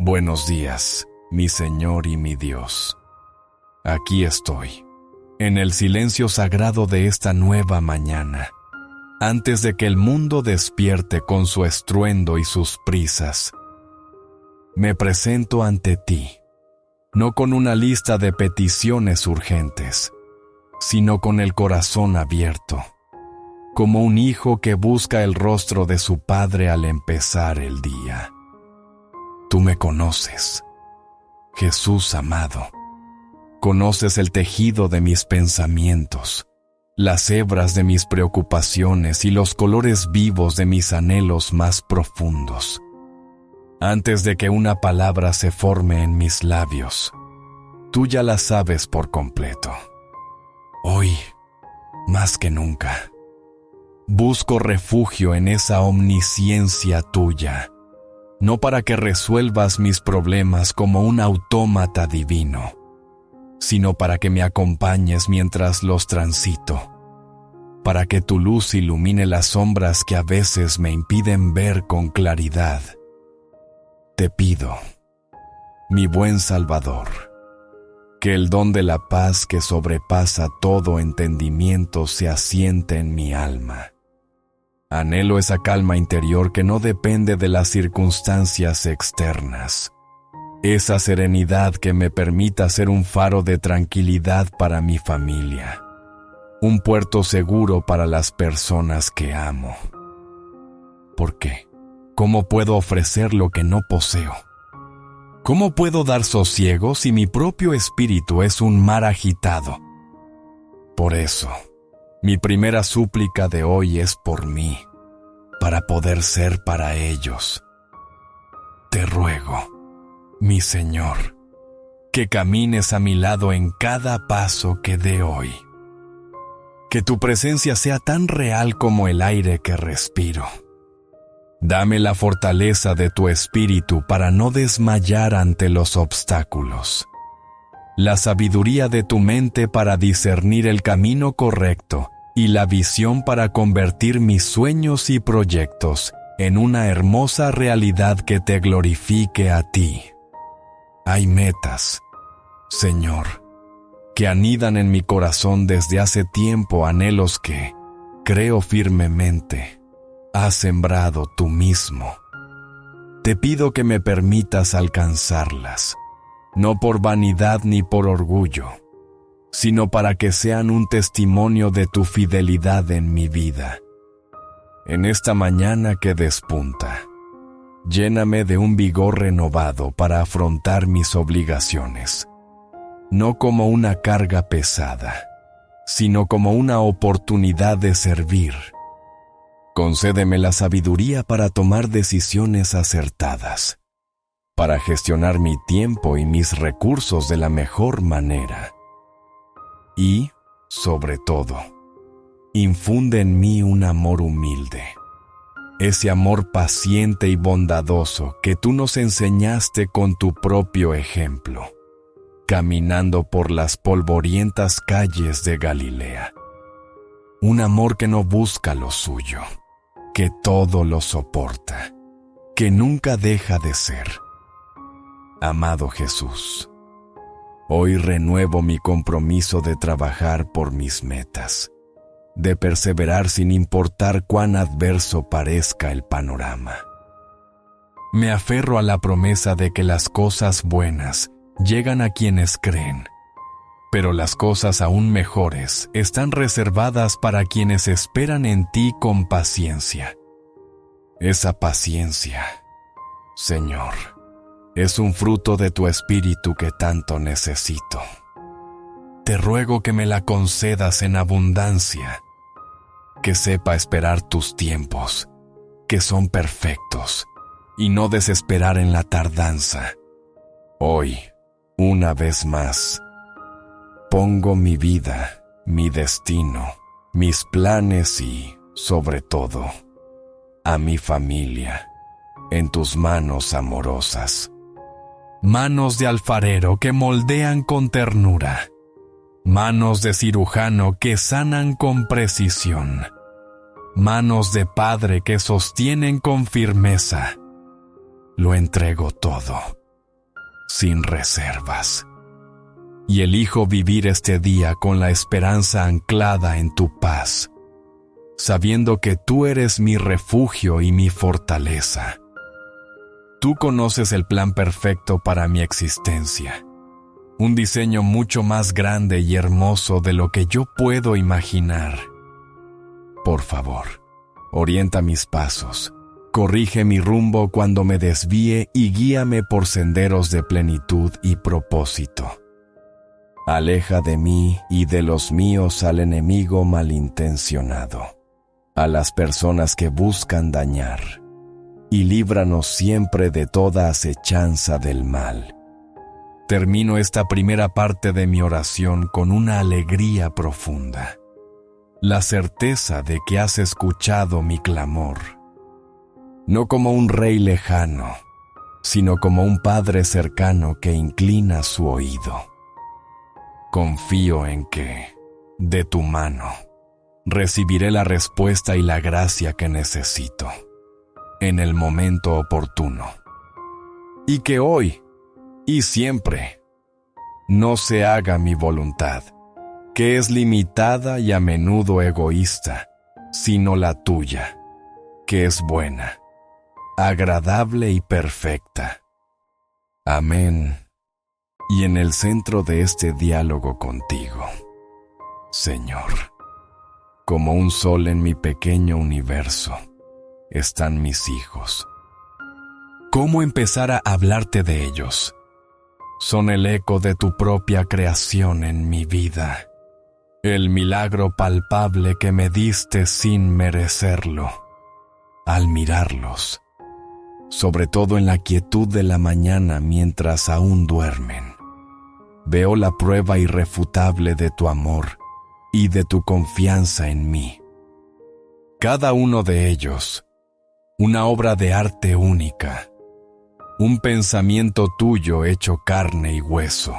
Buenos días, mi Señor y mi Dios. Aquí estoy, en el silencio sagrado de esta nueva mañana, antes de que el mundo despierte con su estruendo y sus prisas. Me presento ante ti, no con una lista de peticiones urgentes, sino con el corazón abierto, como un hijo que busca el rostro de su padre al empezar el día. Tú me conoces, Jesús amado. Conoces el tejido de mis pensamientos, las hebras de mis preocupaciones y los colores vivos de mis anhelos más profundos. Antes de que una palabra se forme en mis labios, tú ya la sabes por completo. Hoy, más que nunca, busco refugio en esa omnisciencia tuya, no para que resuelvas mis problemas como un autómata divino, sino para que me acompañes mientras los transito, para que tu luz ilumine las sombras que a veces me impiden ver con claridad. Te pido, mi buen Salvador, que el don de la paz que sobrepasa todo entendimiento se asiente en mi alma. Anhelo esa calma interior que no depende de las circunstancias externas. Esa serenidad que me permita ser un faro de tranquilidad para mi familia. Un puerto seguro para las personas que amo. ¿Por qué? ¿Cómo puedo ofrecer lo que no poseo? ¿Cómo puedo dar sosiego si mi propio espíritu es un mar agitado? Por eso, mi primera súplica de hoy es por mí, para poder ser para ellos. Te ruego, mi Señor, que camines a mi lado en cada paso que dé hoy. Que tu presencia sea tan real como el aire que respiro. Dame la fortaleza de tu espíritu para no desmayar ante los obstáculos. La sabiduría de tu mente para discernir el camino correcto y la visión para convertir mis sueños y proyectos en una hermosa realidad que te glorifique a ti. Hay metas, Señor, que anidan en mi corazón desde hace tiempo, anhelos que, creo firmemente, has sembrado tú mismo. Te pido que me permitas alcanzarlas, no por vanidad ni por orgullo, sino para que sean un testimonio de tu fidelidad en mi vida. En esta mañana que despunta, lléname de un vigor renovado para afrontar mis obligaciones, no como una carga pesada, sino como una oportunidad de servir. Concédeme la sabiduría para tomar decisiones acertadas, para gestionar mi tiempo y mis recursos de la mejor manera. Y, sobre todo, infunde en mí un amor humilde, ese amor paciente y bondadoso que tú nos enseñaste con tu propio ejemplo, caminando por las polvorientas calles de Galilea. Un amor que no busca lo suyo, que todo lo soporta, que nunca deja de ser. Amado Jesús, hoy renuevo mi compromiso de trabajar por mis metas, de perseverar sin importar cuán adverso parezca el panorama. Me aferro a la promesa de que las cosas buenas llegan a quienes creen, pero las cosas aún mejores están reservadas para quienes esperan en ti con paciencia. Esa paciencia, Señor, es un fruto de tu espíritu que tanto necesito. Te ruego que me la concedas en abundancia, que sepa esperar tus tiempos, que son perfectos, y no desesperar en la tardanza. Hoy, una vez más, pongo mi vida, mi destino, mis planes y, sobre todo, a mi familia, en tus manos amorosas. Manos de alfarero que moldean con ternura. Manos de cirujano que sanan con precisión. Manos de padre que sostienen con firmeza. Lo entrego todo, sin reservas. Y elijo vivir este día con la esperanza anclada en tu paz, sabiendo que tú eres mi refugio y mi fortaleza. Tú conoces el plan perfecto para mi existencia, un diseño mucho más grande y hermoso de lo que yo puedo imaginar. Por favor, orienta mis pasos, corrige mi rumbo cuando me desvíe y guíame por senderos de plenitud y propósito. Aleja de mí y de los míos al enemigo malintencionado, a las personas que buscan dañar, y líbranos siempre de toda acechanza del mal. Termino esta primera parte de mi oración con una alegría profunda, la certeza de que has escuchado mi clamor, no como un rey lejano, sino como un padre cercano que inclina su oído. Confío en que, de tu mano, recibiré la respuesta y la gracia que necesito, en el momento oportuno. Y que hoy, y siempre, no se haga mi voluntad, que es limitada y a menudo egoísta, sino la tuya, que es buena, agradable y perfecta. Amén. Y en el centro de este diálogo contigo, Señor, como un sol en mi pequeño universo, están mis hijos. ¿Cómo empezar a hablarte de ellos? Son el eco de tu propia creación en mi vida, el milagro palpable que me diste sin merecerlo. Al mirarlos, sobre todo en la quietud de la mañana mientras aún duermen, veo la prueba irrefutable de tu amor y de tu confianza en mí. Cada uno de ellos, una obra de arte única, un pensamiento tuyo hecho carne y hueso.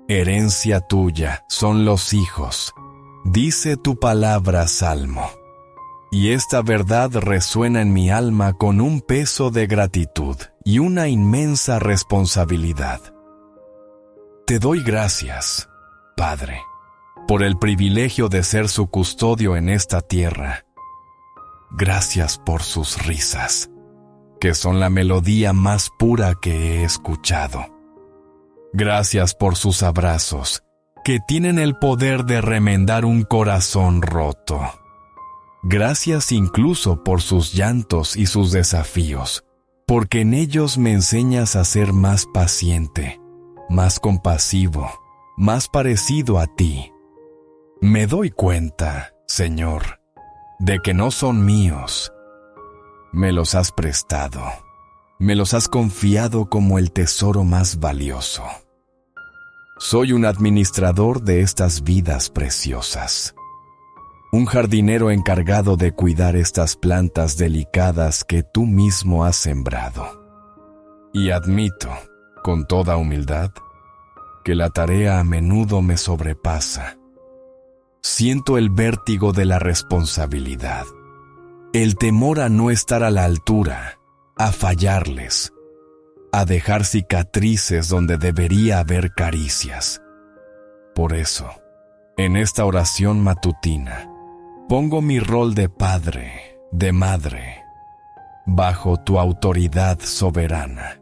Herencia tuya son los hijos, dice tu palabra, Salmo. Y esta verdad resuena en mi alma con un peso de gratitud y una inmensa responsabilidad. Te doy gracias, Padre, por el privilegio de ser su custodio en esta tierra. Gracias por sus risas, que son la melodía más pura que he escuchado. Gracias por sus abrazos, que tienen el poder de remendar un corazón roto. Gracias incluso por sus llantos y sus desafíos, porque en ellos me enseñas a ser más paciente, más compasivo, más parecido a ti. Me doy cuenta, Señor, de que no son míos. Me los has prestado, me los has confiado como el tesoro más valioso. Soy un administrador de estas vidas preciosas, un jardinero encargado de cuidar estas plantas delicadas que tú mismo has sembrado. Y admito, con toda humildad, que la tarea a menudo me sobrepasa. Siento el vértigo de la responsabilidad, el temor a no estar a la altura, a fallarles, a dejar cicatrices donde debería haber caricias. Por eso, en esta oración matutina, pongo mi rol de padre, de madre, bajo tu autoridad soberana.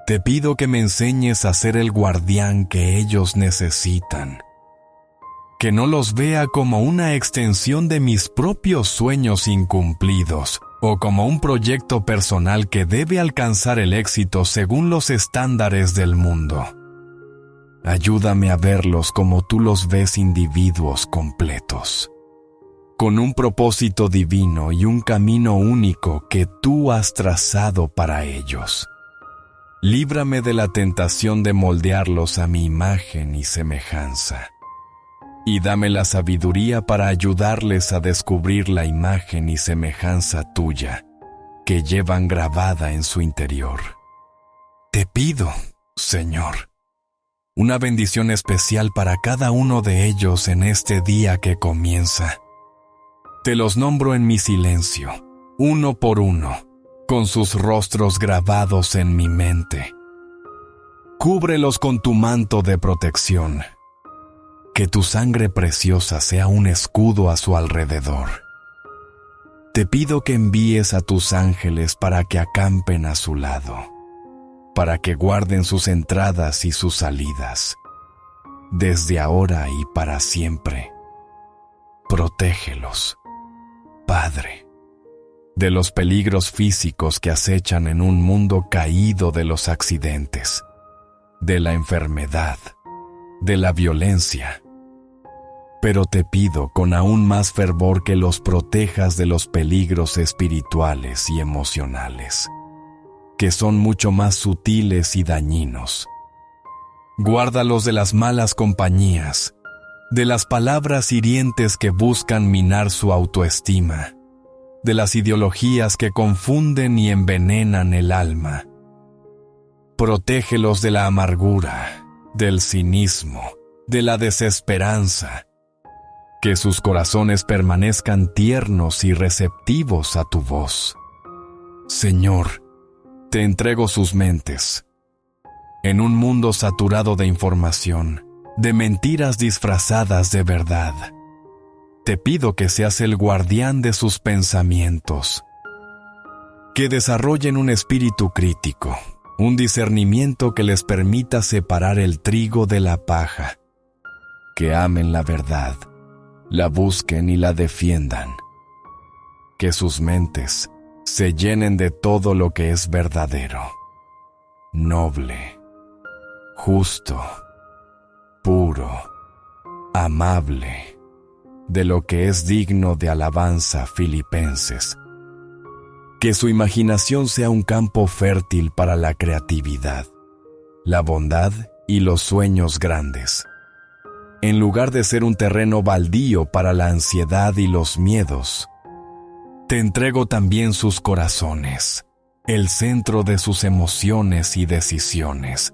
Te pido que me enseñes a ser el guardián que ellos necesitan, que no los vea como una extensión de mis propios sueños incumplidos o como un proyecto personal que debe alcanzar el éxito según los estándares del mundo. Ayúdame a verlos como tú los ves, individuos completos, con un propósito divino y un camino único que tú has trazado para ellos. Líbrame de la tentación de moldearlos a mi imagen y semejanza, y dame la sabiduría para ayudarles a descubrir la imagen y semejanza tuya que llevan grabada en su interior. Te pido, Señor, una bendición especial para cada uno de ellos en este día que comienza. Te los nombro en mi silencio, uno por uno, con sus rostros grabados en mi mente. cúbrelos con tu manto de protección. Que tu sangre preciosa sea un escudo a su alrededor. Te pido que envíes a tus ángeles para que acampen a su lado, para que guarden sus entradas y sus salidas, desde ahora y para siempre. Protégelos, Padre, de los peligros físicos que acechan en un mundo caído de los accidentes, de la enfermedad, de la violencia. Pero te pido con aún más fervor que los protejas de los peligros espirituales y emocionales, que son mucho más sutiles y dañinos. Guárdalos de las malas compañías, de las palabras hirientes que buscan minar su autoestima, de las ideologías que confunden y envenenan el alma. Protégelos de la amargura, del cinismo, de la desesperanza. Que sus corazones permanezcan tiernos y receptivos a tu voz. Señor, te entrego sus mentes. En un mundo saturado de información, de mentiras disfrazadas de verdad, te pido que seas el guardián de sus pensamientos. Que desarrollen un espíritu crítico, un discernimiento que les permita separar el trigo de la paja. Que amen la verdad, la busquen y la defiendan. Que sus mentes se llenen de todo lo que es verdadero, noble, justo, puro, amable, de lo que es digno de alabanza. Filipenses. Que su imaginación sea un campo fértil para la creatividad, la bondad y los sueños grandes, en lugar de ser un terreno baldío para la ansiedad y los miedos. Te entrego también sus corazones, el centro de sus emociones y decisiones.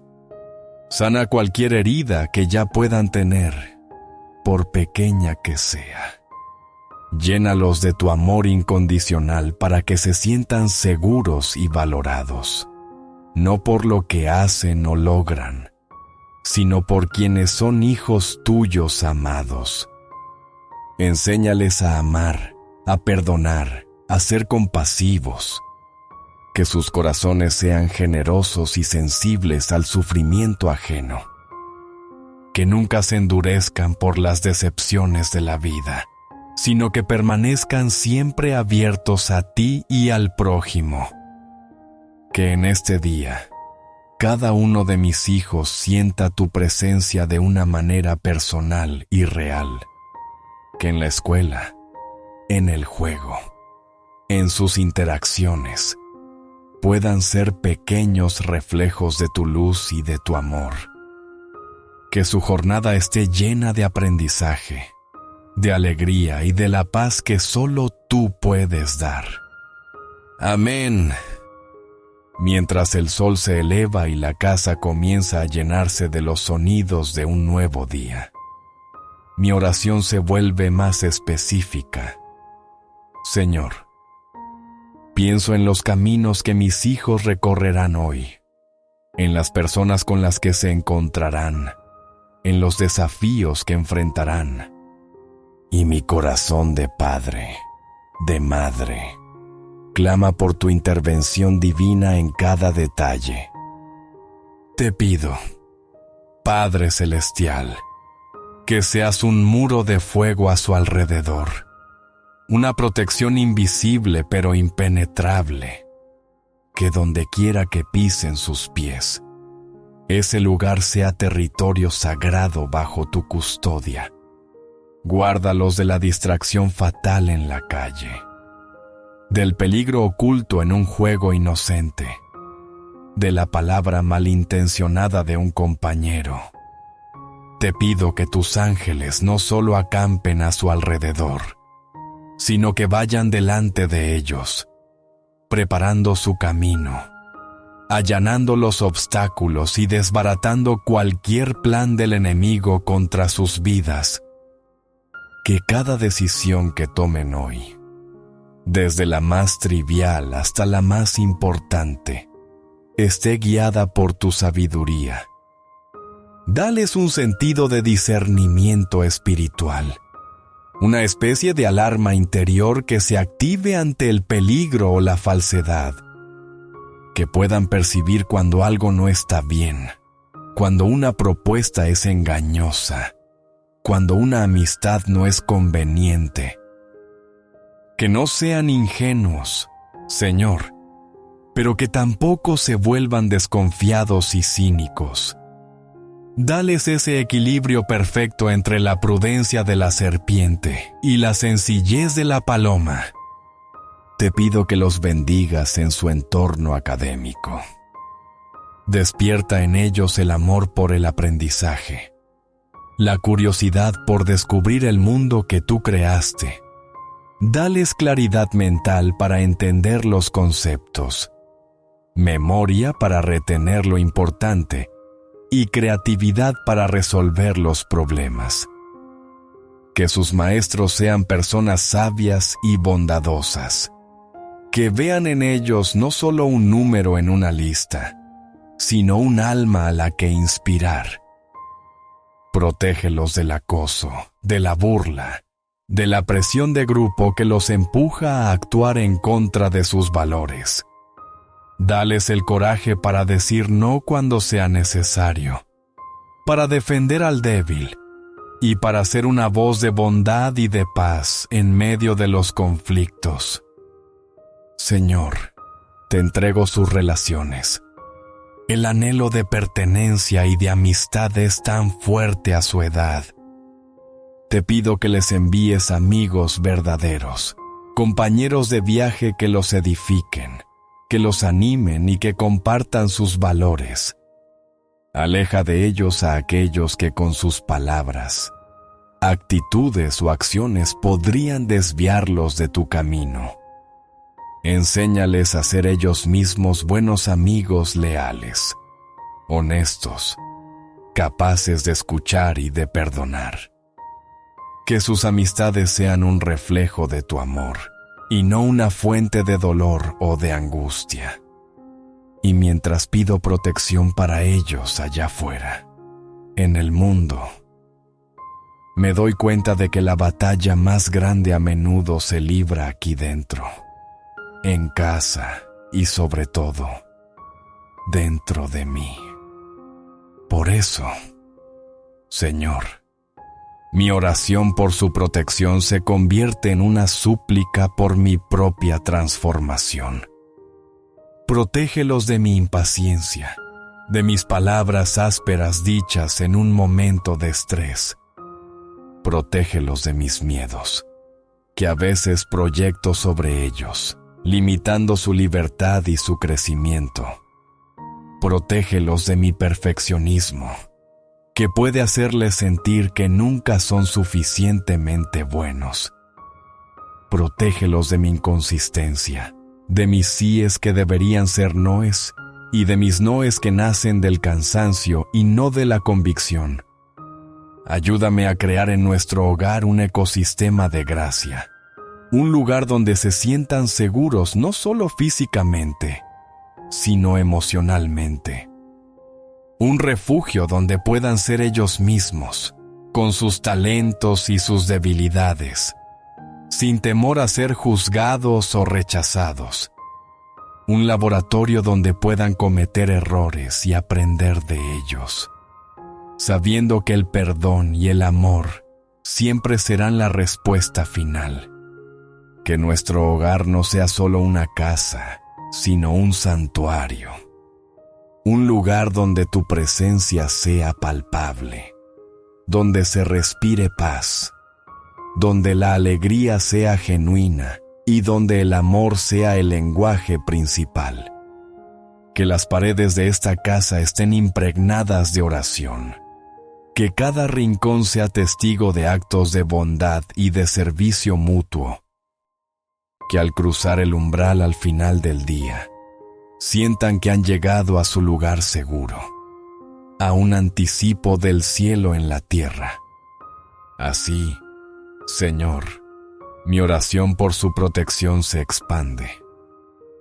Sana cualquier herida que ya puedan tener, por pequeña que sea. Llénalos de tu amor incondicional para que se sientan seguros y valorados, no por lo que hacen o logran, sino por quienes son hijos tuyos amados. Enséñales a amar, a perdonar, a ser compasivos. Que sus corazones sean generosos y sensibles al sufrimiento ajeno. Que nunca se endurezcan por las decepciones de la vida, sino que permanezcan siempre abiertos a ti y al prójimo. Que en este día, cada uno de mis hijos sienta tu presencia de una manera personal y real. Que en la escuela, en el juego, en sus interacciones, puedan ser pequeños reflejos de tu luz y de tu amor. Que su jornada esté llena de aprendizaje, de alegría y de la paz que solo tú puedes dar. Amén. Mientras el sol se eleva y la casa comienza a llenarse de los sonidos de un nuevo día, mi oración se vuelve más específica. Señor, pienso en los caminos que mis hijos recorrerán hoy, en las personas con las que se encontrarán, en los desafíos que enfrentarán. Y mi corazón de padre, de madre, clama por tu intervención divina en cada detalle. Te pido, Padre Celestial, que seas un muro de fuego a su alrededor, una protección invisible pero impenetrable, que donde quiera que pisen sus pies, ese lugar sea territorio sagrado bajo tu custodia. Guárdalos de la distracción fatal en la calle, del peligro oculto en un juego inocente, de la palabra malintencionada de un compañero. Te pido que tus ángeles no solo acampen a su alrededor, sino que vayan delante de ellos, preparando su camino, allanando los obstáculos y desbaratando cualquier plan del enemigo contra sus vidas. Que cada decisión que tomen hoy, desde la más trivial hasta la más importante, esté guiada por tu sabiduría Dales un sentido de discernimiento espiritual, una especie de alarma interior que se active ante el peligro o la falsedad, que puedan percibir cuando algo no está bien, cuando una propuesta es engañosa, cuando una amistad no es conveniente. Que no sean ingenuos, Señor, pero que tampoco se vuelvan desconfiados y cínicos. Dales ese equilibrio perfecto entre la prudencia de la serpiente y la sencillez de la paloma. Te pido que los bendigas en su entorno académico. Despierta en ellos el amor por el aprendizaje, la curiosidad por descubrir el mundo que tú creaste. Dales claridad mental para entender los conceptos, memoria para retener lo importante y creatividad para resolver los problemas. Que sus maestros sean personas sabias y bondadosas, que vean en ellos no solo un número en una lista, sino un alma a la que inspirar. Protégelos del acoso, de la burla, de la presión de grupo que los empuja a actuar en contra de sus valores. Dales el coraje para decir no cuando sea necesario, para defender al débil y para ser una voz de bondad y de paz en medio de los conflictos. Señor, te entrego sus relaciones. El anhelo de pertenencia y de amistad es tan fuerte a su edad. Te pido que les envíes amigos verdaderos, compañeros de viaje que los edifiquen, que los animen y que compartan sus valores. Aleja de ellos a aquellos que con sus palabras, actitudes o acciones podrían desviarlos de tu camino. Enséñales a ser ellos mismos buenos amigos leales, honestos, capaces de escuchar y de perdonar. Que sus amistades sean un reflejo de tu amor y no una fuente de dolor o de angustia. Y mientras pido protección para ellos allá afuera, en el mundo, me doy cuenta de que la batalla más grande a menudo se libra aquí dentro, en casa y sobre todo, dentro de mí. Por eso, Señor, mi oración por su protección se convierte en una súplica por mi propia transformación. Protégelos de mi impaciencia, de mis palabras ásperas dichas en un momento de estrés. Protégelos de mis miedos, que a veces proyecto sobre ellos, limitando su libertad y su crecimiento. Protégelos de mi perfeccionismo, que puede hacerles sentir que nunca son suficientemente buenos. Protégelos de mi inconsistencia, de mis síes que deberían ser noes y de mis noes que nacen del cansancio y no de la convicción. Ayúdame a crear en nuestro hogar un ecosistema de gracia, un lugar donde se sientan seguros no solo físicamente, sino emocionalmente. Un refugio donde puedan ser ellos mismos, con sus talentos y sus debilidades, sin temor a ser juzgados o rechazados. Un laboratorio donde puedan cometer errores y aprender de ellos, sabiendo que el perdón y el amor siempre serán la respuesta final. Que nuestro hogar no sea solo una casa, sino un santuario. Un lugar donde tu presencia sea palpable, donde se respire paz, donde la alegría sea genuina y donde el amor sea el lenguaje principal. Que las paredes de esta casa estén impregnadas de oración. Que cada rincón sea testigo de actos de bondad y de servicio mutuo. Que al cruzar el umbral al final del día, sientan que han llegado a su lugar seguro, a un anticipo del cielo en la tierra. Así, Señor, mi oración por su protección se expande.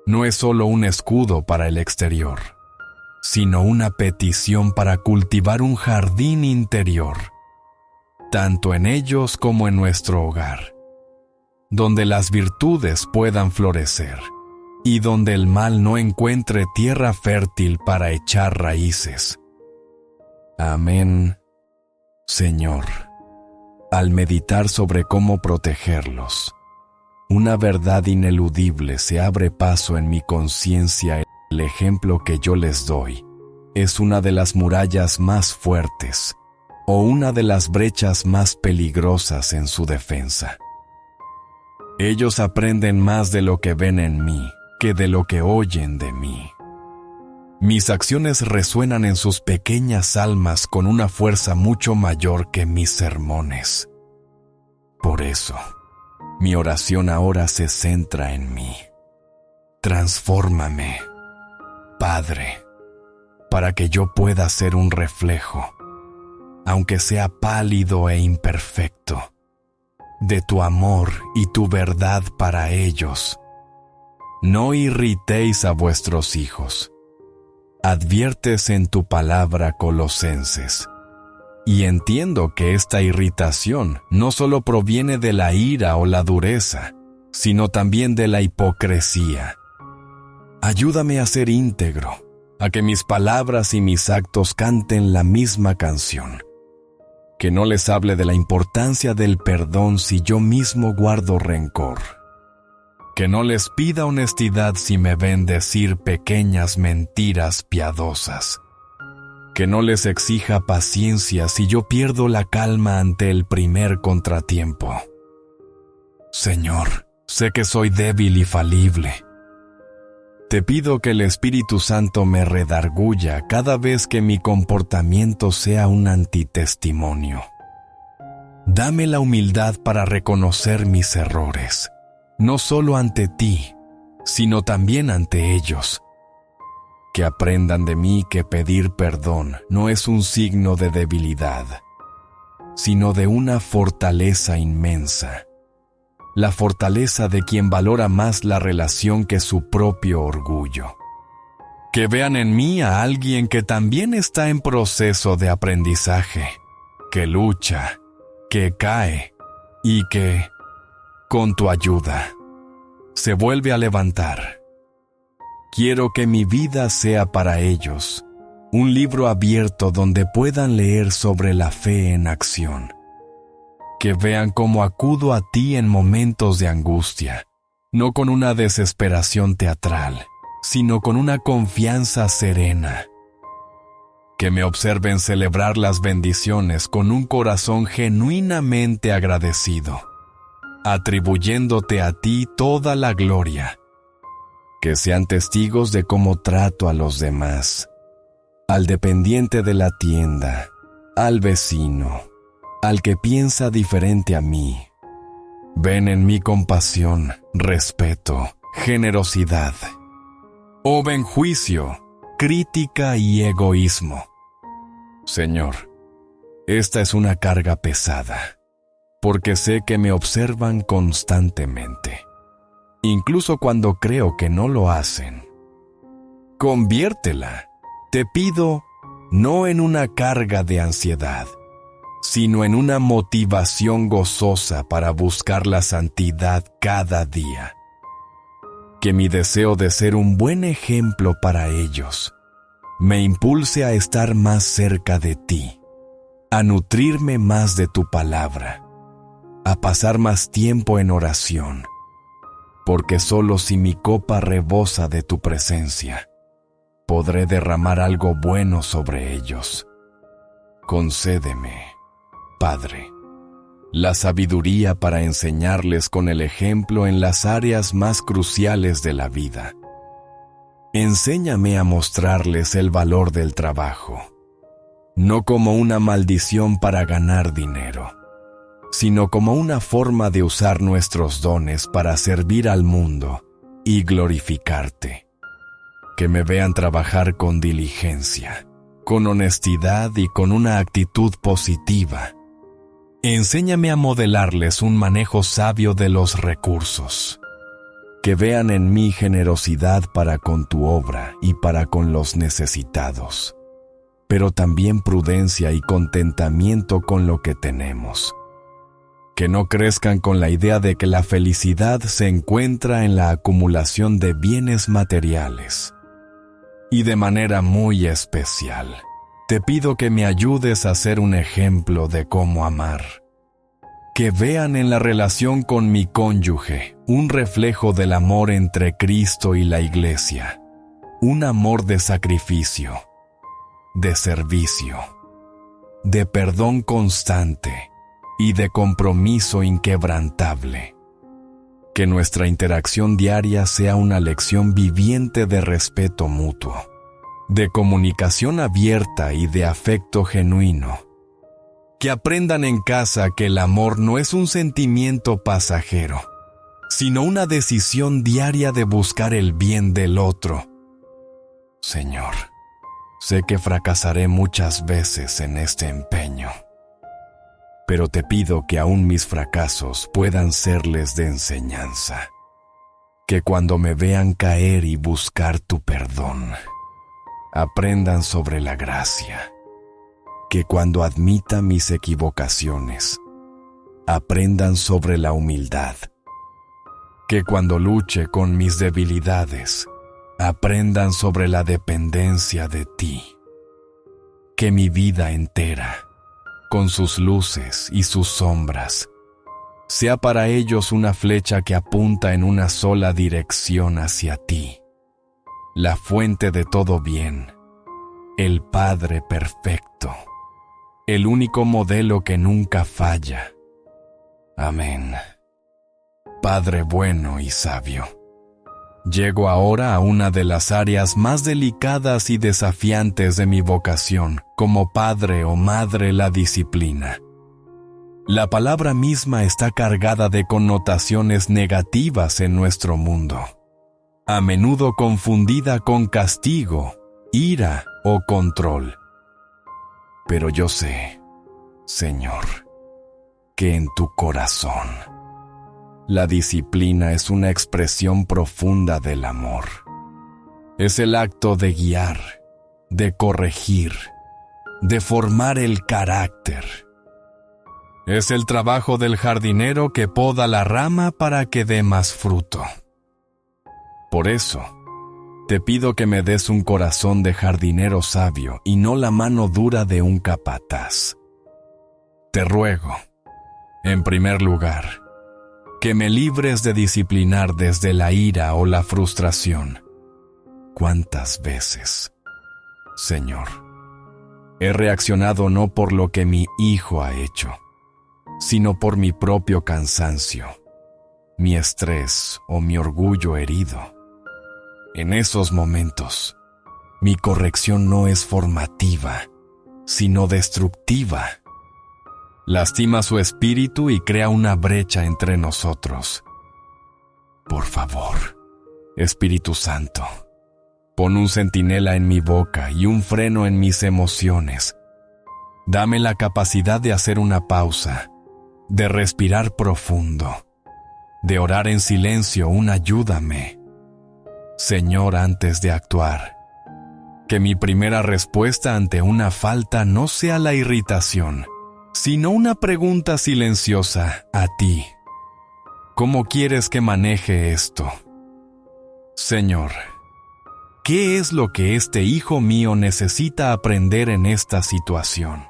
No es solo un escudo para el exterior, sino una petición para cultivar un jardín interior, tanto en ellos como en nuestro hogar, donde las virtudes puedan florecer y donde el mal no encuentre tierra fértil para echar raíces. Amén, Señor. Al meditar sobre cómo protegerlos, una verdad ineludible se abre paso en mi conciencia. El ejemplo que yo les doy es una de las murallas más fuertes o una de las brechas más peligrosas en su defensa. Ellos aprenden más de lo que ven en mí que de lo que oyen de mí. Mis acciones resuenan en sus pequeñas almas con una fuerza mucho mayor que mis sermones. Por eso, mi oración ahora se centra en mí. Transfórmame, Padre, para que yo pueda ser un reflejo, aunque sea pálido e imperfecto, de tu amor y tu verdad para ellos. No irritéis a vuestros hijos. Adviertes en tu palabra, Colosenses. Y entiendo que esta irritación no solo proviene de la ira o la dureza, sino también de la hipocresía. Ayúdame a ser íntegro, a que mis palabras y mis actos canten la misma canción. Que no les hable de la importancia del perdón si yo mismo guardo rencor. Que no les pida honestidad si me ven decir pequeñas mentiras piadosas. Que no les exija paciencia si yo pierdo la calma ante el primer contratiempo. Señor, sé que soy débil y falible. Te pido que el Espíritu Santo me redarguya cada vez que mi comportamiento sea un antitestimonio. Dame la humildad para reconocer mis errores, no solo ante ti, sino también ante ellos. Que aprendan de mí que pedir perdón no es un signo de debilidad, sino de una fortaleza inmensa. La fortaleza de quien valora más la relación que su propio orgullo. Que vean en mí a alguien que también está en proceso de aprendizaje, que lucha, que cae y que, con tu ayuda, se vuelve a levantar. Quiero que mi vida sea para ellos un libro abierto donde puedan leer sobre la fe en acción. Que vean cómo acudo a ti en momentos de angustia, no con una desesperación teatral, sino con una confianza serena. Que me observen celebrar las bendiciones con un corazón genuinamente agradecido, atribuyéndote a ti toda la gloria. Que sean testigos de cómo trato a los demás, al dependiente de la tienda, al vecino, al que piensa diferente a mí. Ven en mí compasión, respeto, generosidad. O ven juicio, crítica y egoísmo. Señor, esta es una carga pesada, porque sé que me observan constantemente, incluso cuando creo que no lo hacen. Conviértela, te pido, no en una carga de ansiedad, sino en una motivación gozosa para buscar la santidad cada día. Que mi deseo de ser un buen ejemplo para ellos me impulse a estar más cerca de ti, a nutrirme más de tu palabra, a pasar más tiempo en oración, porque solo si mi copa rebosa de tu presencia, podré derramar algo bueno sobre ellos. Concédeme, Padre, la sabiduría para enseñarles con el ejemplo en las áreas más cruciales de la vida. Enséñame a mostrarles el valor del trabajo, no como una maldición para ganar dinero, sino como una forma de usar nuestros dones para servir al mundo y glorificarte. Que me vean trabajar con diligencia, con honestidad y con una actitud positiva. Enséñame a modelarles un manejo sabio de los recursos. que vean en mí generosidad para con tu obra y para con los necesitados, pero también prudencia y contentamiento con lo que tenemos. Que no crezcan con la idea de que la felicidad se encuentra en la acumulación de bienes materiales. Y de manera muy especial, te pido que me ayudes a ser un ejemplo de cómo amar. Que vean en la relación con mi cónyuge un reflejo del amor entre Cristo y la Iglesia, un amor de sacrificio, de servicio, de perdón constante y de compromiso inquebrantable. Que nuestra interacción diaria sea una lección viviente de respeto mutuo, de comunicación abierta y de afecto genuino. Que aprendan en casa que el amor no es un sentimiento pasajero, sino una decisión diaria de buscar el bien del otro. Señor, sé que fracasaré muchas veces en este empeño, pero te pido que aún mis fracasos puedan serles de enseñanza. Que cuando me vean caer y buscar tu perdón, aprendan sobre la gracia. Que cuando admita mis equivocaciones, aprendan sobre la humildad. Que cuando luche con mis debilidades, aprendan sobre la dependencia de ti. Que mi vida entera, con sus luces y sus sombras, sea para ellos una flecha que apunta en una sola dirección hacia ti, la fuente de todo bien, el Padre perfecto, el único modelo que nunca falla. Amén. Padre bueno y sabio, llego ahora a una de las áreas más delicadas y desafiantes de mi vocación como padre o madre: la disciplina. La palabra misma está cargada de connotaciones negativas en nuestro mundo, a menudo confundida con castigo, ira o control. Pero yo sé, Señor, que en tu corazón la disciplina es una expresión profunda del amor. Es el acto de guiar, de corregir, de formar el carácter. Es el trabajo del jardinero que poda la rama para que dé más fruto. Por eso, te pido que me des un corazón de jardinero sabio y no la mano dura de un capataz. Te ruego, en primer lugar, que me libres de disciplinar desde la ira o la frustración. ¿Cuántas veces, Señor, he reaccionado no por lo que mi hijo ha hecho, sino por mi propio cansancio, mi estrés o mi orgullo herido? En esos momentos, mi corrección no es formativa, sino destructiva. Lastima su espíritu y crea una brecha entre nosotros. Por favor, Espíritu Santo, pon un centinela en mi boca y un freno en mis emociones. Dame la capacidad de hacer una pausa, de respirar profundo, de orar en silencio un ayúdame. Señor, antes de actuar, que mi primera respuesta ante una falta no sea la irritación, sino una pregunta silenciosa a ti. ¿Cómo quieres que maneje esto? Señor, ¿qué es lo que este hijo mío necesita aprender en esta situación?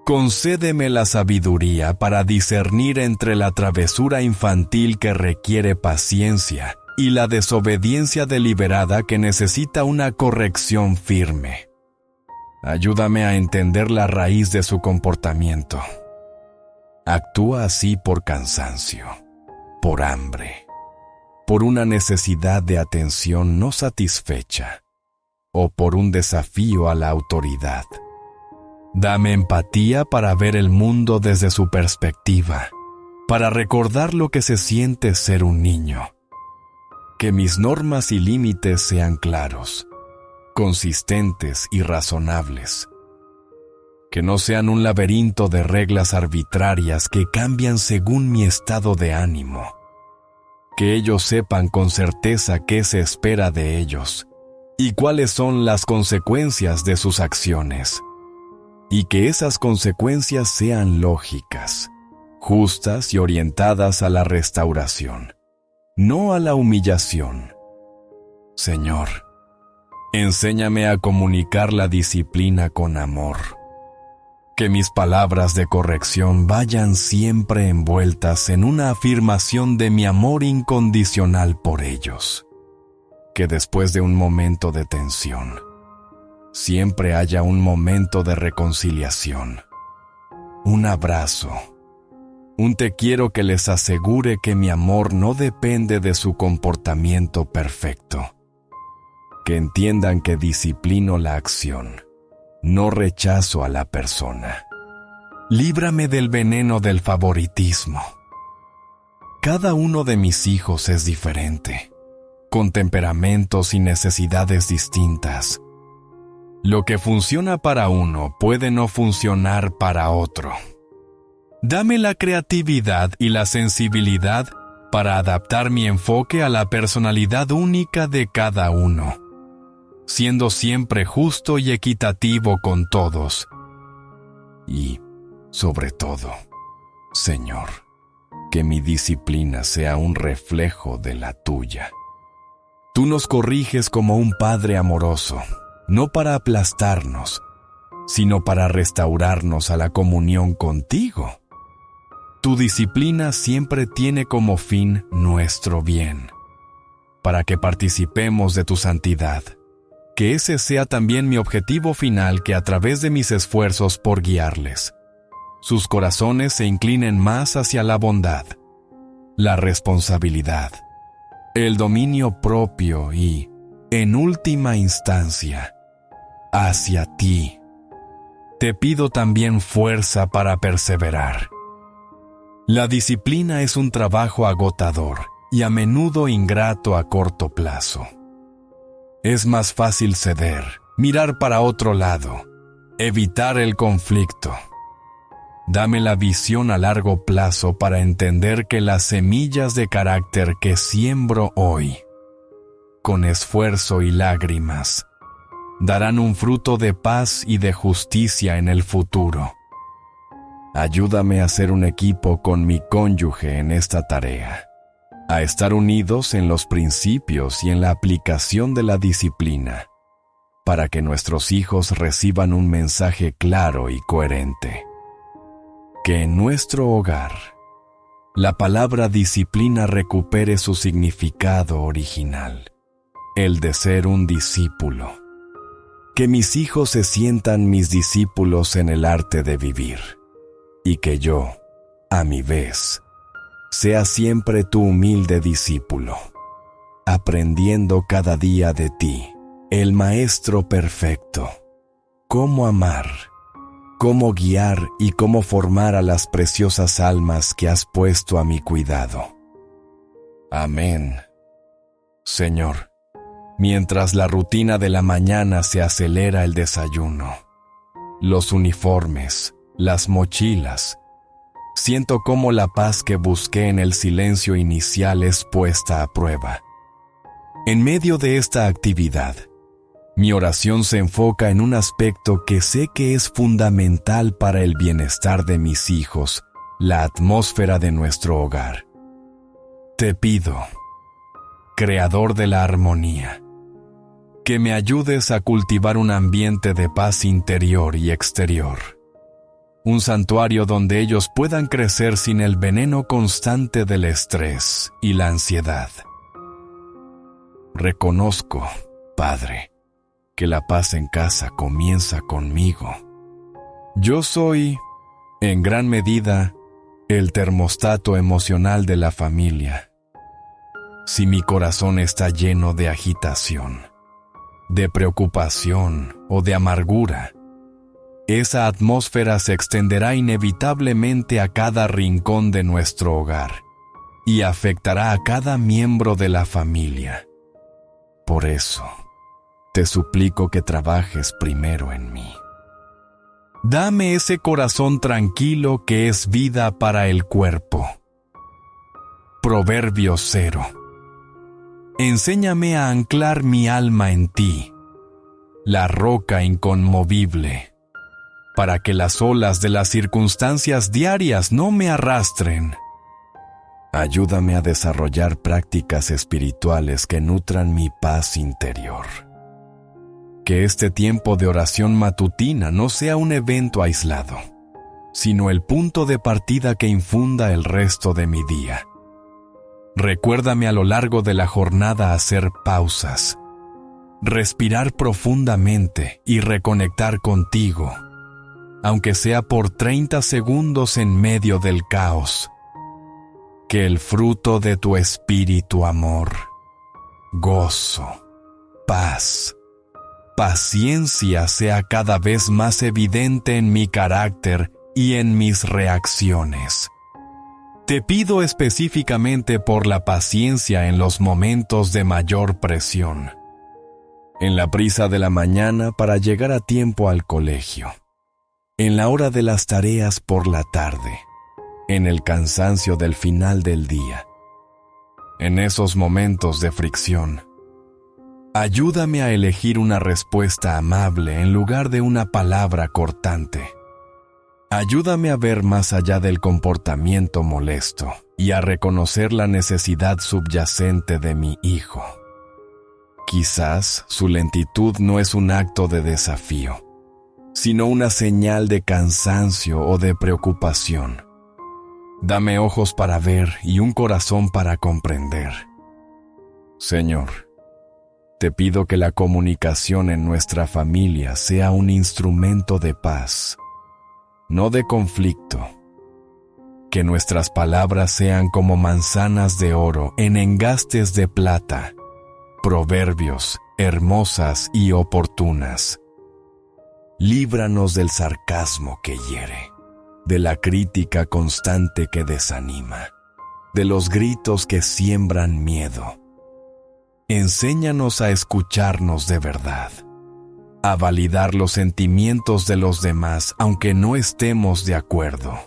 Concédeme la sabiduría para discernir entre la travesura infantil que requiere paciencia y la desobediencia deliberada que necesita una corrección firme. Ayúdame a entender la raíz de su comportamiento. Actúa así por cansancio, por hambre, por una necesidad de atención no satisfecha o por un desafío a la autoridad. Dame empatía para ver el mundo desde su perspectiva, para recordar lo que se siente ser un niño. Que mis normas y límites sean claros, consistentes y razonables. Que no sean un laberinto de reglas arbitrarias que cambian según mi estado de ánimo. que ellos sepan con certeza qué se espera de ellos y cuáles son las consecuencias de sus acciones, y que esas consecuencias sean lógicas, justas y orientadas a la restauración, no a la humillación. Señor, enséñame a comunicar la disciplina con amor. Que mis palabras de corrección vayan siempre envueltas en una afirmación de mi amor incondicional por ellos. Que después de un momento de tensión, siempre haya un momento de reconciliación, un abrazo, un te quiero que les asegure que mi amor no depende de su comportamiento perfecto. Que entiendan que disciplino la acción, no rechazo a la persona. Líbrame del veneno del favoritismo. Cada uno de mis hijos es diferente, con temperamentos y necesidades distintas. Lo que funciona para uno puede no funcionar para otro. Dame la creatividad y la sensibilidad para adaptar mi enfoque a la personalidad única de cada uno, siendo siempre justo y equitativo con todos. Y, sobre todo, Señor, que mi disciplina sea un reflejo de la tuya. Tú nos corriges como un padre amoroso, no para aplastarnos, sino para restaurarnos a la comunión contigo. Tu disciplina siempre tiene como fin nuestro bien, para que participemos de tu santidad. Que ese sea también mi objetivo final, que a través de mis esfuerzos por guiarles, sus corazones se inclinen más hacia la bondad, la responsabilidad, el dominio propio y, en última instancia, hacia ti. Te pido también fuerza para perseverar. La disciplina es un trabajo agotador y a menudo ingrato a corto plazo. Es más fácil ceder, mirar para otro lado, evitar el conflicto. Dame la visión a largo plazo para entender que las semillas de carácter que siembro hoy, con esfuerzo y lágrimas, darán un fruto de paz y de justicia en el futuro. Ayúdame a ser un equipo con mi cónyuge en esta tarea, a estar unidos en los principios y en la aplicación de la disciplina, para que nuestros hijos reciban un mensaje claro y coherente. Que en nuestro hogar, la palabra disciplina recupere su significado original, el de ser un discípulo. Que mis hijos se sientan mis discípulos en el arte de vivir, y que yo, a mi vez, sea siempre tu humilde discípulo, aprendiendo cada día de ti, el Maestro perfecto, cómo amar, cómo guiar y cómo formar a las preciosas almas que has puesto a mi cuidado. Amén. Señor, mientras la rutina de la mañana se acelera el desayuno, los uniformes, las mochilas, siento cómo la paz que busqué en el silencio inicial es puesta a prueba. En medio de esta actividad, mi oración se enfoca en un aspecto que sé que es fundamental para el bienestar de mis hijos, la atmósfera de nuestro hogar. Te pido, Creador de la armonía, que me ayudes a cultivar un ambiente de paz interior y exterior. Un santuario donde ellos puedan crecer sin el veneno constante del estrés y la ansiedad. Reconozco, Padre, que la paz en casa comienza conmigo. Yo soy, en gran medida, el termostato emocional de la familia. Si mi corazón está lleno de agitación, de preocupación o de amargura, esa atmósfera se extenderá inevitablemente a cada rincón de nuestro hogar y afectará a cada miembro de la familia. Por eso, te suplico que trabajes primero en mí. Dame ese corazón tranquilo que es vida para el cuerpo. Proverbios 0. Enséñame a anclar mi alma en ti, la roca inconmovible, para que las olas de las circunstancias diarias no me arrastren. Ayúdame a desarrollar prácticas espirituales que nutran mi paz interior. Que este tiempo de oración matutina no sea un evento aislado, sino el punto de partida que infunda el resto de mi día. Recuérdame a lo largo de la jornada hacer pausas, respirar profundamente y reconectar contigo, aunque sea por 30 segundos en medio del caos. Que el fruto de tu espíritu, amor, gozo, paz, paciencia sea cada vez más evidente en mi carácter y en mis reacciones. Te pido específicamente por la paciencia en los momentos de mayor presión, en la prisa de la mañana para llegar a tiempo al colegio, en la hora de las tareas por la tarde, en el cansancio del final del día. En esos momentos de fricción, ayúdame a elegir una respuesta amable en lugar de una palabra cortante. Ayúdame a ver más allá del comportamiento molesto y a reconocer la necesidad subyacente de mi hijo. Quizás su lentitud no es un acto de desafío, sino una señal de cansancio o de preocupación. Dame ojos para ver y un corazón para comprender. Señor, te pido que la comunicación en nuestra familia sea un instrumento de paz, no de conflicto. Que nuestras palabras sean como manzanas de oro en engastes de plata, proverbios hermosas y oportunas. Líbranos del sarcasmo que hiere, de la crítica constante que desanima, de los gritos que siembran miedo. Enséñanos a escucharnos de verdad, a validar los sentimientos de los demás aunque no estemos de acuerdo,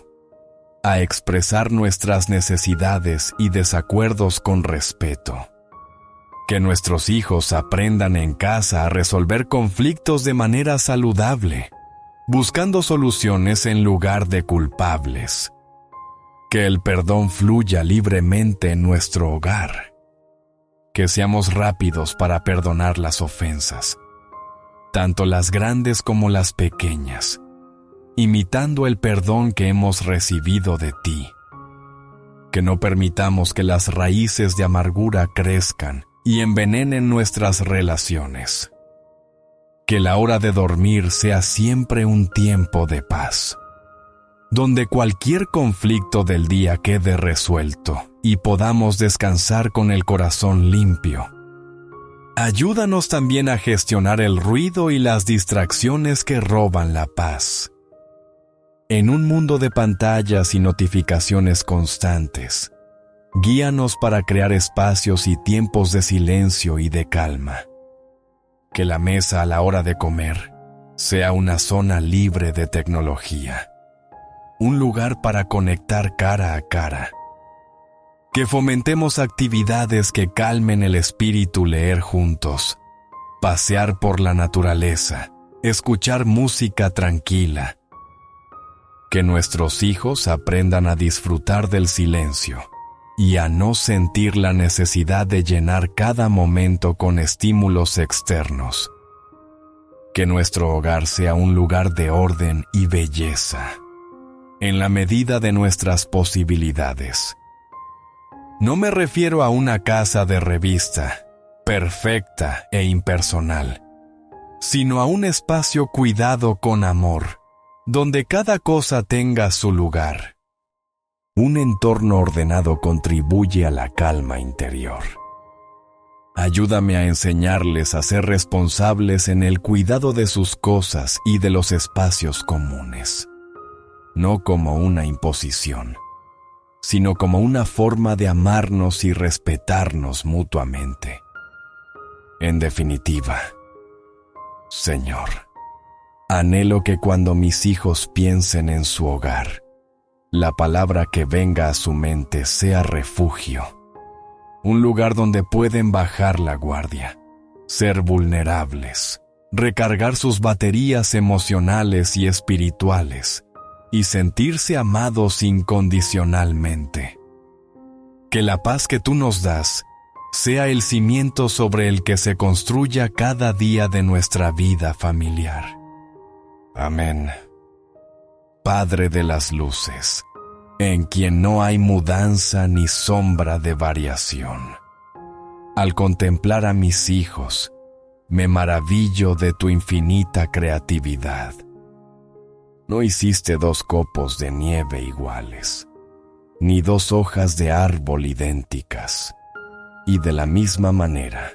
a expresar nuestras necesidades y desacuerdos con respeto. Que nuestros hijos aprendan en casa a resolver conflictos de manera saludable, buscando soluciones en lugar de culpables. Que el perdón fluya libremente en nuestro hogar. Que seamos rápidos para perdonar las ofensas, tanto las grandes como las pequeñas, imitando el perdón que hemos recibido de ti. Que no permitamos que las raíces de amargura crezcan y envenenen nuestras relaciones. Que la hora de dormir sea siempre un tiempo de paz, donde cualquier conflicto del día quede resuelto y podamos descansar con el corazón limpio. Ayúdanos también a gestionar el ruido y las distracciones que roban la paz. En un mundo de pantallas y notificaciones constantes, guíanos para crear espacios y tiempos de silencio y de calma. Que la mesa a la hora de comer sea una zona libre de tecnología, un lugar para conectar cara a cara. Que fomentemos actividades que calmen el espíritu, leer juntos, pasear por la naturaleza, escuchar música tranquila. Que nuestros hijos aprendan a disfrutar del silencio y a no sentir la necesidad de llenar cada momento con estímulos externos. Que nuestro hogar sea un lugar de orden y belleza, en la medida de nuestras posibilidades. No me refiero a una casa de revista, perfecta e impersonal, sino a un espacio cuidado con amor, donde cada cosa tenga su lugar. Un entorno ordenado contribuye a la calma interior. Ayúdame a enseñarles a ser responsables en el cuidado de sus cosas y de los espacios comunes, no como una imposición, sino como una forma de amarnos y respetarnos mutuamente. En definitiva, Señor, anhelo que cuando mis hijos piensen en su hogar, la palabra que venga a su mente sea refugio, un lugar donde pueden bajar la guardia, ser vulnerables, recargar sus baterías emocionales y espirituales y sentirse amados incondicionalmente. Que la paz que tú nos das sea el cimiento sobre el que se construya cada día de nuestra vida familiar. Amén. Padre de las luces, en quien no hay mudanza ni sombra de variación. Al contemplar a mis hijos, me maravillo de tu infinita creatividad. No hiciste dos copos de nieve iguales, ni dos hojas de árbol idénticas, y de la misma manera,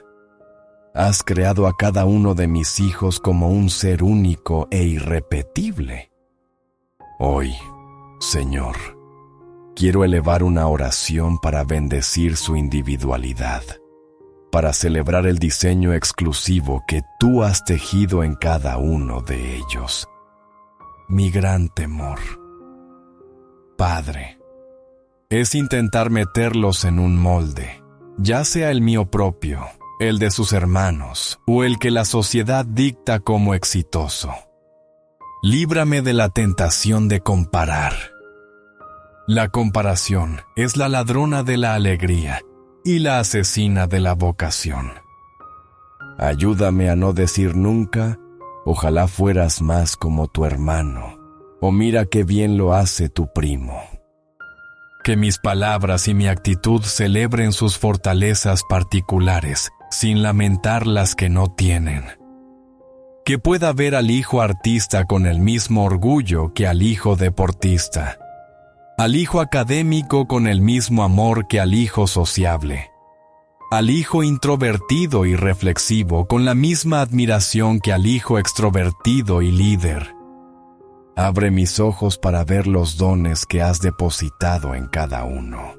has creado a cada uno de mis hijos como un ser único e irrepetible. Hoy, Señor, quiero elevar una oración para bendecir su individualidad, para celebrar el diseño exclusivo que tú has tejido en cada uno de ellos. Mi gran temor, Padre, es intentar meterlos en un molde, ya sea el mío propio, el de sus hermanos, o el que la sociedad dicta como exitoso. Líbrame de la tentación de comparar. La comparación es la ladrona de la alegría y la asesina de la vocación. Ayúdame a no decir nunca, ojalá fueras más como tu hermano, o mira qué bien lo hace tu primo. Que mis palabras y mi actitud celebren sus fortalezas particulares, sin lamentar las que no tienen. Que pueda ver al hijo artista con el mismo orgullo que al hijo deportista, al hijo académico con el mismo amor que al hijo sociable, al hijo introvertido y reflexivo con la misma admiración que al hijo extrovertido y líder. Abre mis ojos para ver los dones que has depositado en cada uno.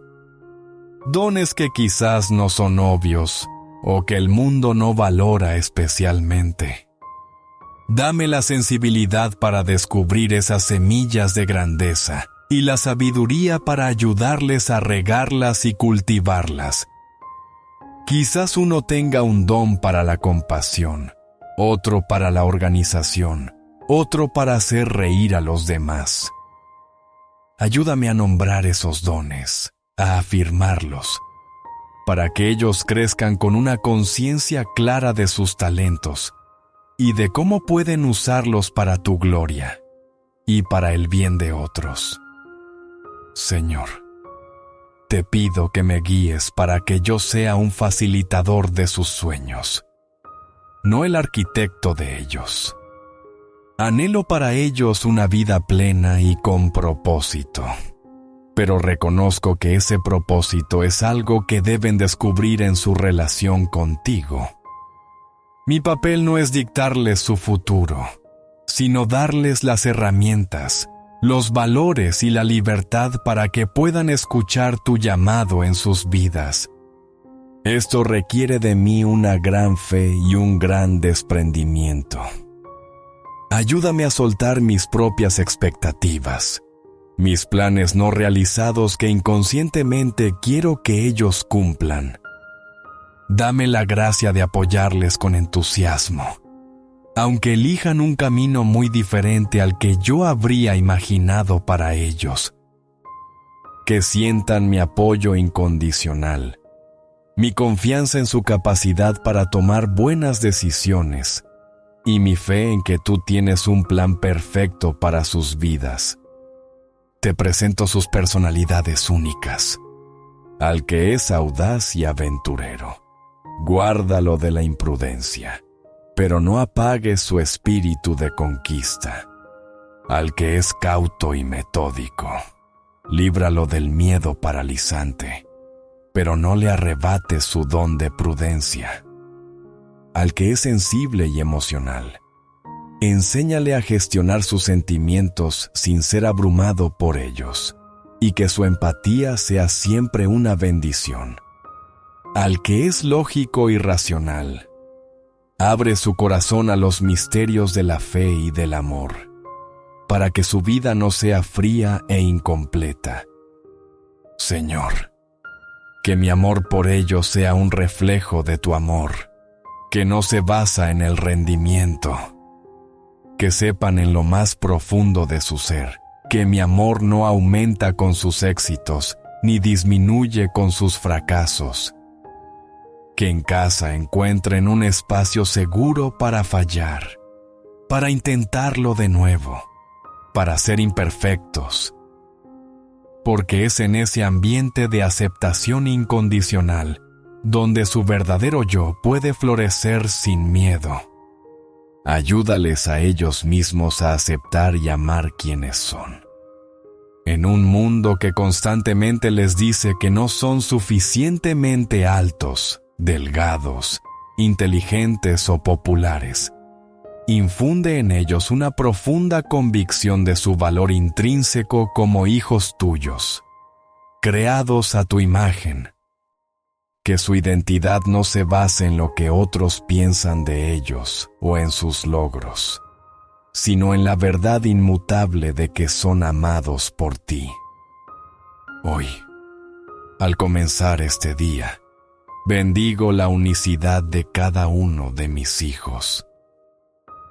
Dones que quizás no son obvios o que el mundo no valora especialmente. Dame la sensibilidad para descubrir esas semillas de grandeza y la sabiduría para ayudarles a regarlas y cultivarlas. Quizás uno tenga un don para la compasión, otro para la organización, otro para hacer reír a los demás. Ayúdame a nombrar esos dones, a afirmarlos, para que ellos crezcan con una conciencia clara de sus talentos y de cómo pueden usarlos para tu gloria y para el bien de otros. Señor, te pido que me guíes para que yo sea un facilitador de sus sueños, no el arquitecto de ellos. Anhelo para ellos una vida plena y con propósito, pero reconozco que ese propósito es algo que deben descubrir en su relación contigo. Mi papel no es dictarles su futuro, sino darles las herramientas, los valores y la libertad para que puedan escuchar tu llamado en sus vidas. Esto requiere de mí una gran fe y un gran desprendimiento. Ayúdame a soltar mis propias expectativas, mis planes no realizados que inconscientemente quiero que ellos cumplan. Dame la gracia de apoyarles con entusiasmo, aunque elijan un camino muy diferente al que yo habría imaginado para ellos. Que sientan mi apoyo incondicional, mi confianza en su capacidad para tomar buenas decisiones, y mi fe en que tú tienes un plan perfecto para sus vidas. Te presento sus personalidades únicas. Al que es audaz y aventurero, guárdalo de la imprudencia, pero no apagues su espíritu de conquista. Al que es cauto y metódico, líbralo del miedo paralizante, pero no le arrebates su don de prudencia. Al que es sensible y emocional, enséñale a gestionar sus sentimientos sin ser abrumado por ellos, y que su empatía sea siempre una bendición. Al que es lógico y racional, abre su corazón a los misterios de la fe y del amor, para que su vida no sea fría e incompleta. Señor, que mi amor por ellos sea un reflejo de tu amor, que no se basa en el rendimiento. Que sepan en lo más profundo de su ser que mi amor no aumenta con sus éxitos, ni disminuye con sus fracasos. Que en casa encuentren un espacio seguro para fallar, para intentarlo de nuevo, para ser imperfectos. Porque es en ese ambiente de aceptación incondicional donde su verdadero yo puede florecer sin miedo. Ayúdales a ellos mismos a aceptar y amar quienes son. En un mundo que constantemente les dice que no son suficientemente altos, delgados, inteligentes o populares, infunde en ellos una profunda convicción de su valor intrínseco como hijos tuyos, creados a tu imagen. Que su identidad no se base en lo que otros piensan de ellos o en sus logros, sino en la verdad inmutable de que son amados por ti. Hoy, al comenzar este día, bendigo la unicidad de cada uno de mis hijos.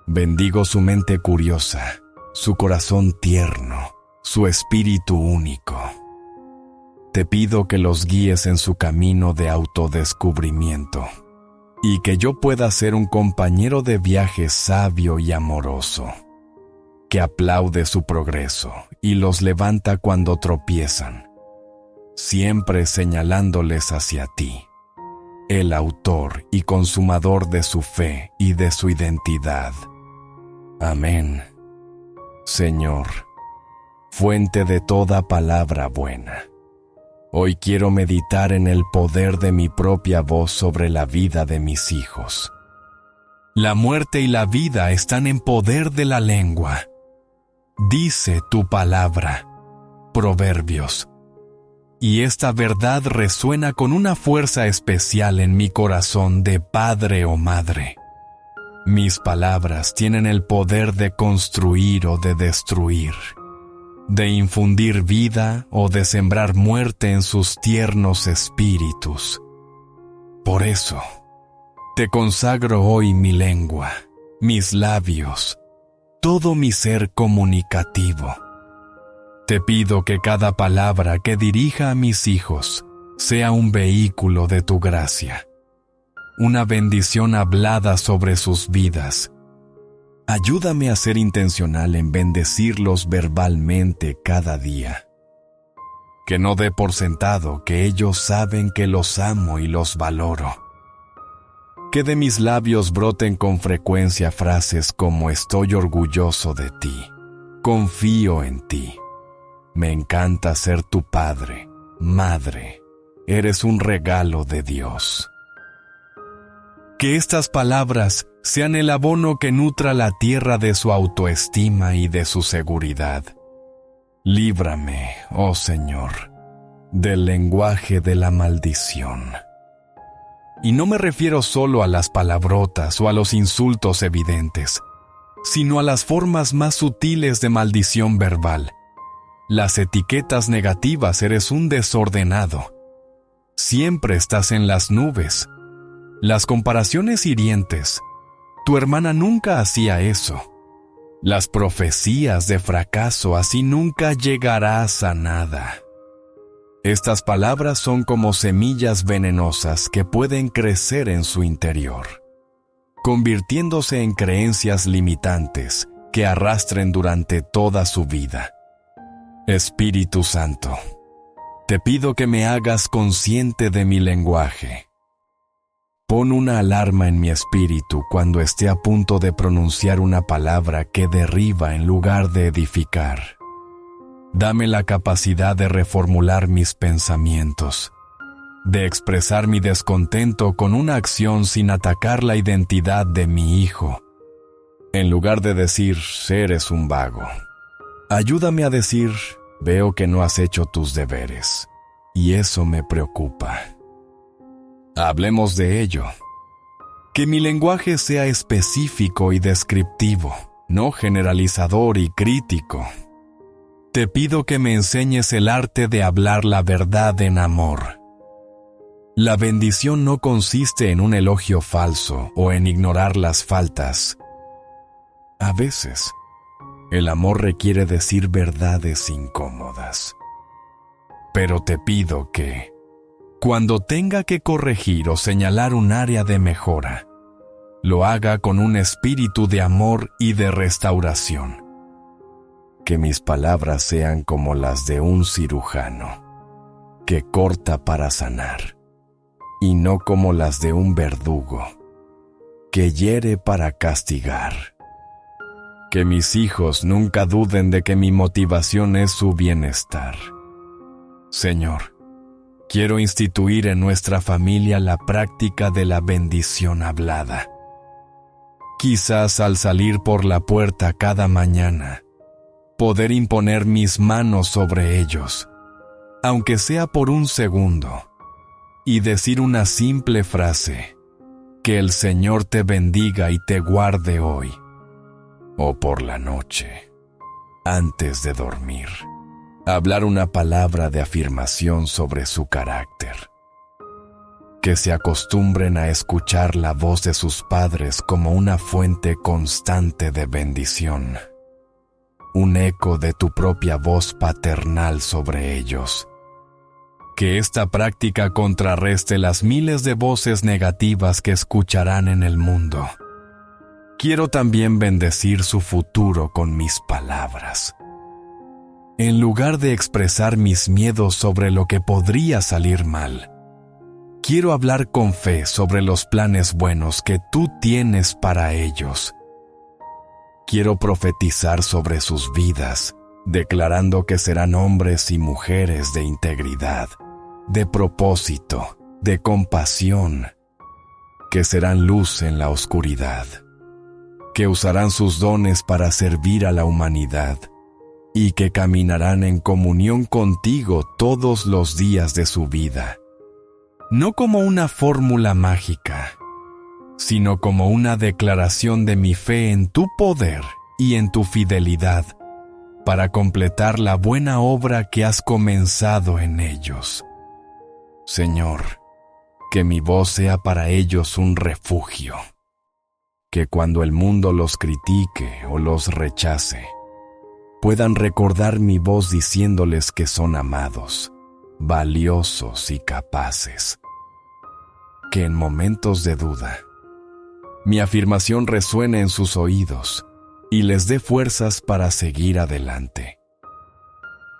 Bendigo su mente curiosa, su corazón tierno, su espíritu único. Te pido que los guíes en su camino de autodescubrimiento y que yo pueda ser un compañero de viaje sabio y amoroso, que aplaude su progreso y los levanta cuando tropiezan, siempre señalándoles hacia ti, el autor y consumador de su fe y de su identidad. Amén. Señor, fuente de toda palabra buena, hoy quiero meditar en el poder de mi propia voz sobre la vida de mis hijos. La muerte y la vida están en poder de la lengua. Dice tu palabra, Proverbios. Y esta verdad resuena con una fuerza especial en mi corazón de padre o madre. Mis palabras tienen el poder de construir o de destruir, de infundir vida o de sembrar muerte en sus tiernos espíritus. Por eso, te consagro hoy mi lengua, mis labios, todo mi ser comunicativo. Te pido que cada palabra que dirija a mis hijos sea un vehículo de tu gracia, una bendición hablada sobre sus vidas. Ayúdame a ser intencional en bendecirlos verbalmente cada día. Que no dé por sentado que ellos saben que los amo y los valoro. Que de mis labios broten con frecuencia frases como estoy orgulloso de ti, confío en ti, me encanta ser tu padre, madre, eres un regalo de Dios. Que estas palabras sean el abono que nutra la tierra de su autoestima y de su seguridad. Líbrame, oh Señor, del lenguaje de la maldición. Y no me refiero solo a las palabrotas o a los insultos evidentes, sino a las formas más sutiles de maldición verbal. Las etiquetas negativas: eres un desordenado, siempre estás en las nubes. Las comparaciones hirientes: tu hermana nunca hacía eso. Las profecías de fracaso: así nunca llegarás a nada. Estas palabras son como semillas venenosas que pueden crecer en su interior, convirtiéndose en creencias limitantes que arrastren durante toda su vida. Espíritu Santo, te pido que me hagas consciente de mi lenguaje. Pon una alarma en mi espíritu cuando esté a punto de pronunciar una palabra que derriba en lugar de edificar. Dame la capacidad de reformular mis pensamientos, de expresar mi descontento con una acción sin atacar la identidad de mi hijo. En lugar de decir, eres un vago, ayúdame a decir, veo que no has hecho tus deberes, y eso me preocupa. Hablemos de ello. Que mi lenguaje sea específico y descriptivo, no generalizador y crítico. Te pido que me enseñes el arte de hablar la verdad en amor. La bendición no consiste en un elogio falso o en ignorar las faltas. A veces, el amor requiere decir verdades incómodas. Pero te pido que, cuando tenga que corregir o señalar un área de mejora, lo haga con un espíritu de amor y de restauración. Que mis palabras sean como las de un cirujano, que corta para sanar, y no como las de un verdugo, que hiere para castigar. Que mis hijos nunca duden de que mi motivación es su bienestar. Señor, quiero instituir en nuestra familia la práctica de la bendición hablada. Quizás al salir por la puerta cada mañana, poder imponer mis manos sobre ellos, aunque sea por un segundo, y decir una simple frase: que el Señor te bendiga y te guarde hoy, o por la noche, antes de dormir. Hablar una palabra de afirmación sobre su carácter. Que se acostumbren a escuchar la voz de sus padres como una fuente constante de bendición. Un eco de tu propia voz paternal sobre ellos. Que esta práctica contrarreste las miles de voces negativas que escucharán en el mundo. Quiero también bendecir su futuro con mis palabras. En lugar de expresar mis miedos sobre lo que podría salir mal, quiero hablar con fe sobre los planes buenos que tú tienes para ellos. Quiero profetizar sobre sus vidas, declarando que serán hombres y mujeres de integridad, de propósito, de compasión, que serán luz en la oscuridad, que usarán sus dones para servir a la humanidad y que caminarán en comunión contigo todos los días de su vida. No como una fórmula mágica, sino como una declaración de mi fe en tu poder y en tu fidelidad para completar la buena obra que has comenzado en ellos. Señor, que mi voz sea para ellos un refugio, que cuando el mundo los critique o los rechace, puedan recordar mi voz diciéndoles que son amados, valiosos y capaces. Que en momentos de duda, mi afirmación resuene en sus oídos y les dé fuerzas para seguir adelante.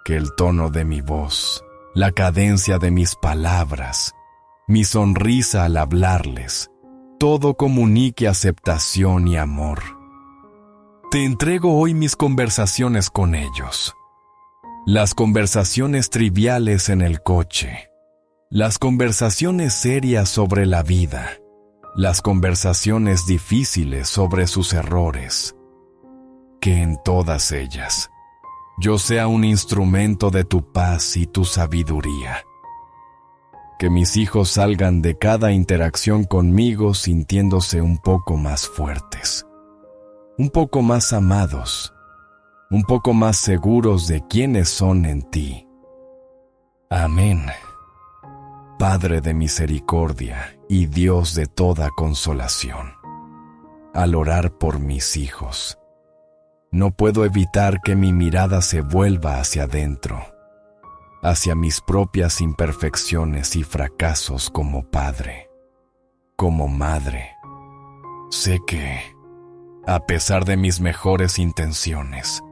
Que el tono de mi voz, la cadencia de mis palabras, mi sonrisa al hablarles, todo comunique aceptación y amor. Te entrego hoy mis conversaciones con ellos. Las conversaciones triviales en el coche. Las conversaciones serias sobre la vida. Las conversaciones difíciles sobre sus errores. Que en todas ellas yo sea un instrumento de tu paz y tu sabiduría. Que mis hijos salgan de cada interacción conmigo sintiéndose un poco más fuertes, un poco más amados, un poco más seguros de quiénes son en ti. Amén. Padre de misericordia y Dios de toda consolación, al orar por mis hijos, no puedo evitar que mi mirada se vuelva hacia adentro, hacia mis propias imperfecciones y fracasos como padre, como madre. Sé que, a pesar de mis mejores intenciones,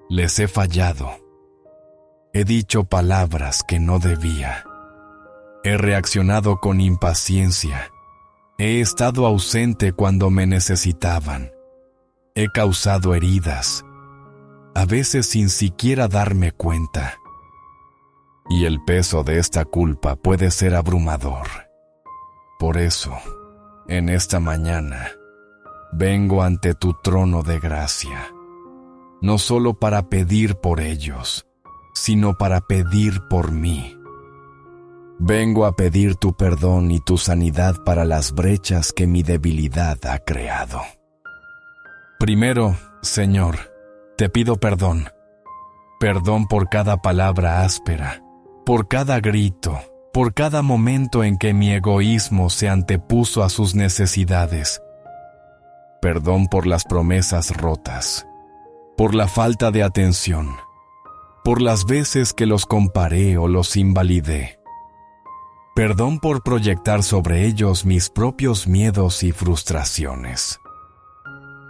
les he fallado. He dicho palabras que no debía. He reaccionado con impaciencia. He estado ausente cuando me necesitaban. He causado heridas, a veces sin siquiera darme cuenta. Y el peso de esta culpa puede ser abrumador. Por eso, en esta mañana, vengo ante tu trono de gracia, no solo para pedir por ellos, sino para pedir por mí. Vengo a pedir tu perdón y tu sanidad para las brechas que mi debilidad ha creado. Primero, Señor, te pido perdón. Perdón por cada palabra áspera, por cada grito, por cada momento en que mi egoísmo se antepuso a sus necesidades. Perdón por las promesas rotas, por la falta de atención, por las veces que los comparé o los invalidé. Perdón por proyectar sobre ellos mis propios miedos y frustraciones.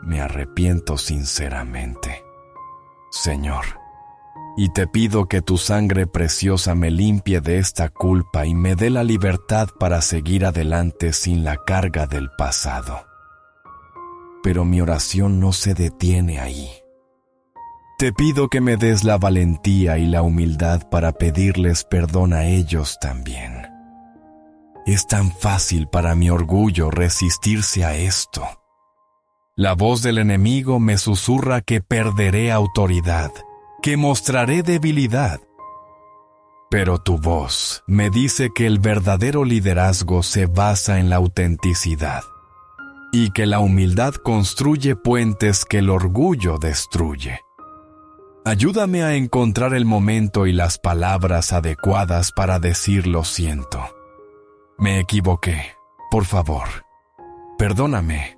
Me arrepiento sinceramente, Señor, y te pido que tu sangre preciosa me limpie de esta culpa y me dé la libertad para seguir adelante sin la carga del pasado. Pero mi oración no se detiene ahí. Te pido que me des la valentía y la humildad para pedirles perdón a ellos también. Es tan fácil para mi orgullo resistirse a esto. La voz del enemigo me susurra que perderé autoridad, que mostraré debilidad. Pero tu voz me dice que el verdadero liderazgo se basa en la autenticidad y que la humildad construye puentes que el orgullo destruye. Ayúdame a encontrar el momento y las palabras adecuadas para decir lo siento. Me equivoqué, por favor, perdóname.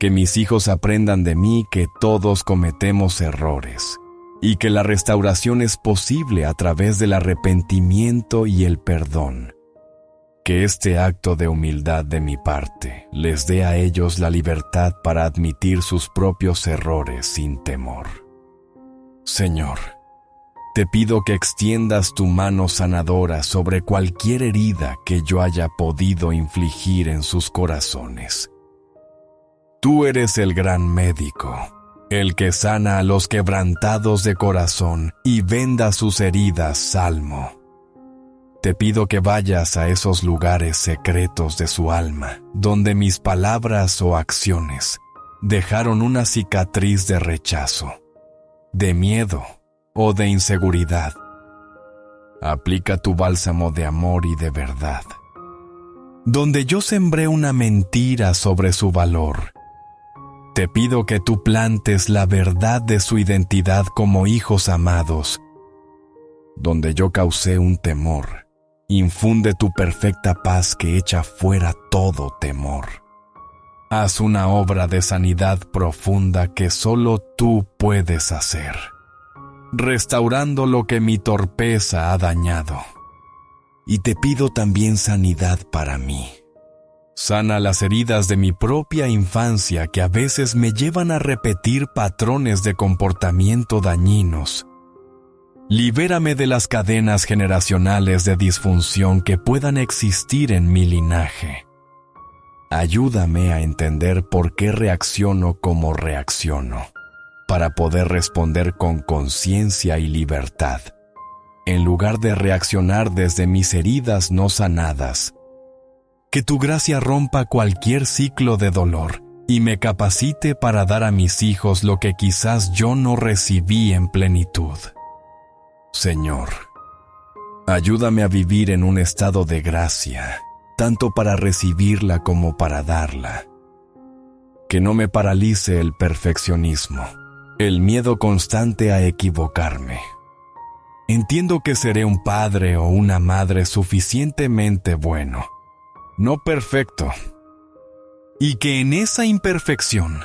Que mis hijos aprendan de mí que todos cometemos errores y que la restauración es posible a través del arrepentimiento y el perdón. Que este acto de humildad de mi parte les dé a ellos la libertad para admitir sus propios errores sin temor. Señor, te pido que extiendas tu mano sanadora sobre cualquier herida que yo haya podido infligir en sus corazones. Tú eres el gran médico, el que sana a los quebrantados de corazón y venda sus heridas, Salmo. Te pido que vayas a esos lugares secretos de su alma, donde mis palabras o acciones dejaron una cicatriz de rechazo, de miedo o de inseguridad. Aplica tu bálsamo de amor y de verdad. Donde yo sembré una mentira sobre su valor, te pido que tú plantes la verdad de su identidad como hijos amados. Donde yo causé un temor, infunde tu perfecta paz que echa fuera todo temor. Haz una obra de sanidad profunda que solo tú puedes hacer, restaurando lo que mi torpeza ha dañado. Y te pido también sanidad para mí. Sana las heridas de mi propia infancia que a veces me llevan a repetir patrones de comportamiento dañinos. Libérame de las cadenas generacionales de disfunción que puedan existir en mi linaje. Ayúdame a entender por qué reacciono como reacciono, para poder responder con conciencia y libertad, en lugar de reaccionar desde mis heridas no sanadas. Que tu gracia rompa cualquier ciclo de dolor y me capacite para dar a mis hijos lo que quizás yo no recibí en plenitud. Señor, ayúdame a vivir en un estado de gracia, tanto para recibirla como para darla. Que no me paralice el perfeccionismo, el miedo constante a equivocarme. Entiendo que seré un padre o una madre suficientemente bueno, no perfecto, y que en esa imperfección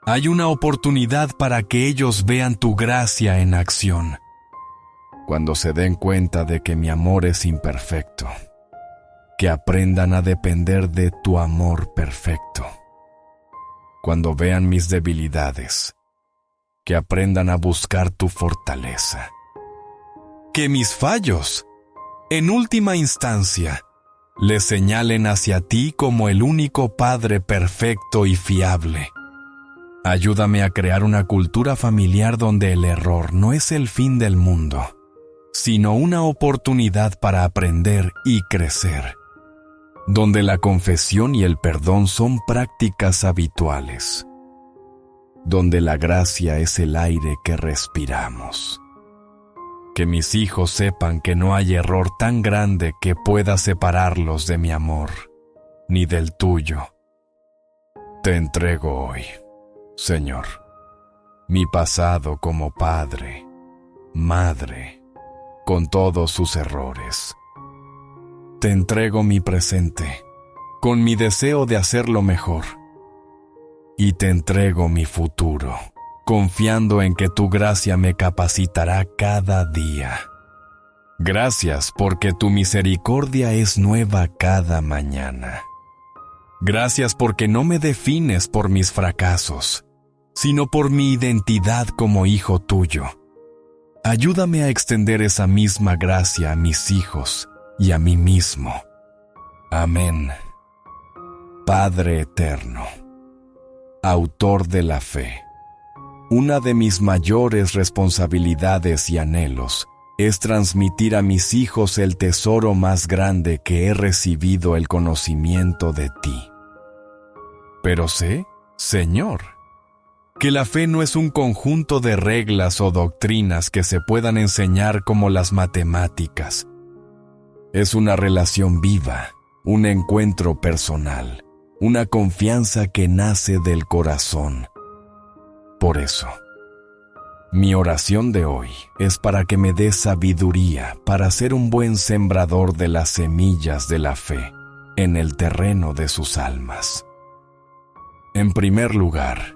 hay una oportunidad para que ellos vean tu gracia en acción. Cuando se den cuenta de que mi amor es imperfecto, que aprendan a depender de tu amor perfecto. Cuando vean mis debilidades, que aprendan a buscar tu fortaleza. Que mis fallos, en última instancia, les señalen hacia ti como el único Padre perfecto y fiable. Ayúdame a crear una cultura familiar donde el error no es el fin del mundo, sino una oportunidad para aprender y crecer, donde la confesión y el perdón son prácticas habituales, donde la gracia es el aire que respiramos. Que mis hijos sepan que no hay error tan grande que pueda separarlos de mi amor, ni del tuyo. Te entrego hoy Señor, mi pasado como padre, madre, con todos sus errores. Te entrego mi presente, con mi deseo de hacerlo mejor. Y te entrego mi futuro, confiando en que tu gracia me capacitará cada día. Gracias porque tu misericordia es nueva cada mañana. Gracias porque no me defines por mis fracasos, sino por mi identidad como hijo tuyo. Ayúdame a extender esa misma gracia a mis hijos y a mí mismo. Amén. Padre eterno, autor de la fe, una de mis mayores responsabilidades y anhelos es transmitir a mis hijos el tesoro más grande que he recibido, el conocimiento de ti. Pero sé, Señor, que la fe no es un conjunto de reglas o doctrinas que se puedan enseñar como las matemáticas. Es una relación viva, un encuentro personal, una confianza que nace del corazón. Por eso, mi oración de hoy es para que me des sabiduría para ser un buen sembrador de las semillas de la fe en el terreno de sus almas. En primer lugar,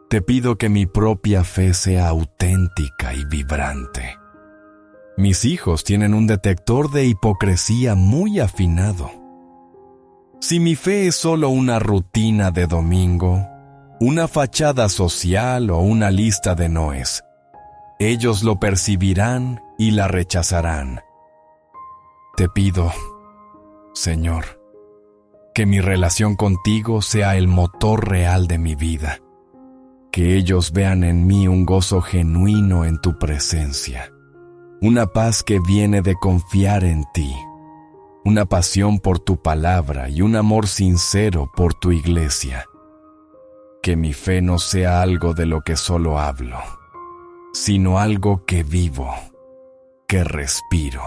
te pido que mi propia fe sea auténtica y vibrante. Mis hijos tienen un detector de hipocresía muy afinado. Si mi fe es solo una rutina de domingo, una fachada social o una lista de noes, ellos lo percibirán y la rechazarán. Te pido, Señor, que mi relación contigo sea el motor real de mi vida, que ellos vean en mí un gozo genuino en tu presencia, una paz que viene de confiar en ti, una pasión por tu palabra y un amor sincero por tu iglesia. Que mi fe no sea algo de lo que solo hablo, sino algo que vivo, que respiro,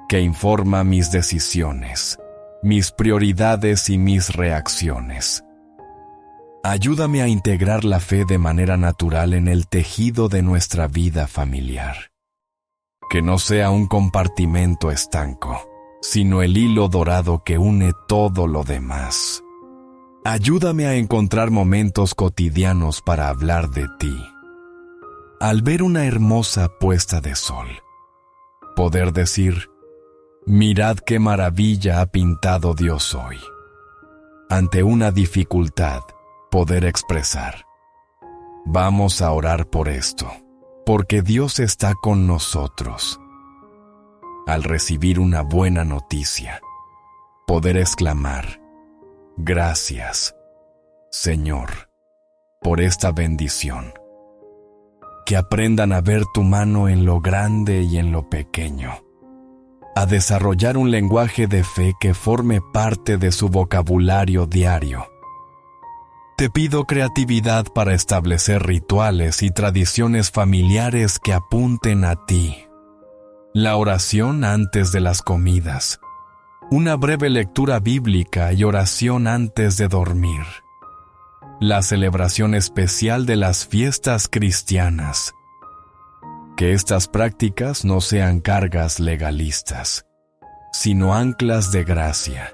que informa mis decisiones, mis prioridades y mis reacciones. Ayúdame a integrar la fe de manera natural en el tejido de nuestra vida familiar. Que no sea un compartimento estanco, sino el hilo dorado que une todo lo demás. Ayúdame a encontrar momentos cotidianos para hablar de ti. Al ver una hermosa puesta de sol, poder decir, mirad qué maravilla ha pintado Dios hoy. Ante una dificultad, poder expresar, vamos a orar por esto, porque Dios está con nosotros. Al recibir una buena noticia, poder exclamar, gracias, Señor, por esta bendición. Que aprendan a ver tu mano en lo grande y en lo pequeño, a desarrollar un lenguaje de fe que forme parte de su vocabulario diario. Te pido creatividad para establecer rituales y tradiciones familiares que apunten a ti. La oración antes de las comidas, una breve lectura bíblica y oración antes de dormir. La celebración especial de las fiestas cristianas. Que estas prácticas no sean cargas legalistas, sino anclas de gracia,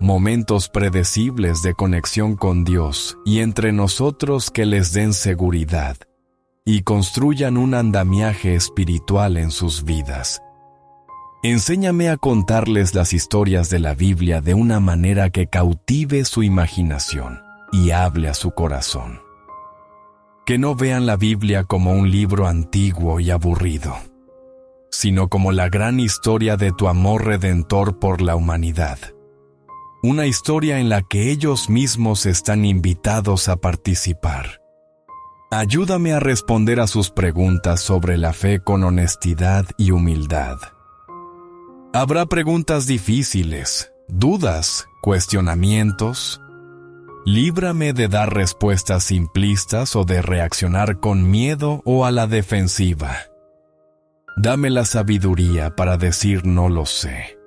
momentos predecibles de conexión con Dios y entre nosotros que les den seguridad y construyan un andamiaje espiritual en sus vidas. Enséñame a contarles las historias de la Biblia de una manera que cautive su imaginación y hable a su corazón. Que no vean la Biblia como un libro antiguo y aburrido, sino como la gran historia de tu amor redentor por la humanidad. Una historia en la que ellos mismos están invitados a participar. Ayúdame a responder a sus preguntas sobre la fe con honestidad y humildad. Habrá preguntas difíciles, dudas, cuestionamientos. Líbrame de dar respuestas simplistas o de reaccionar con miedo o a la defensiva. Dame la sabiduría para decir no lo sé,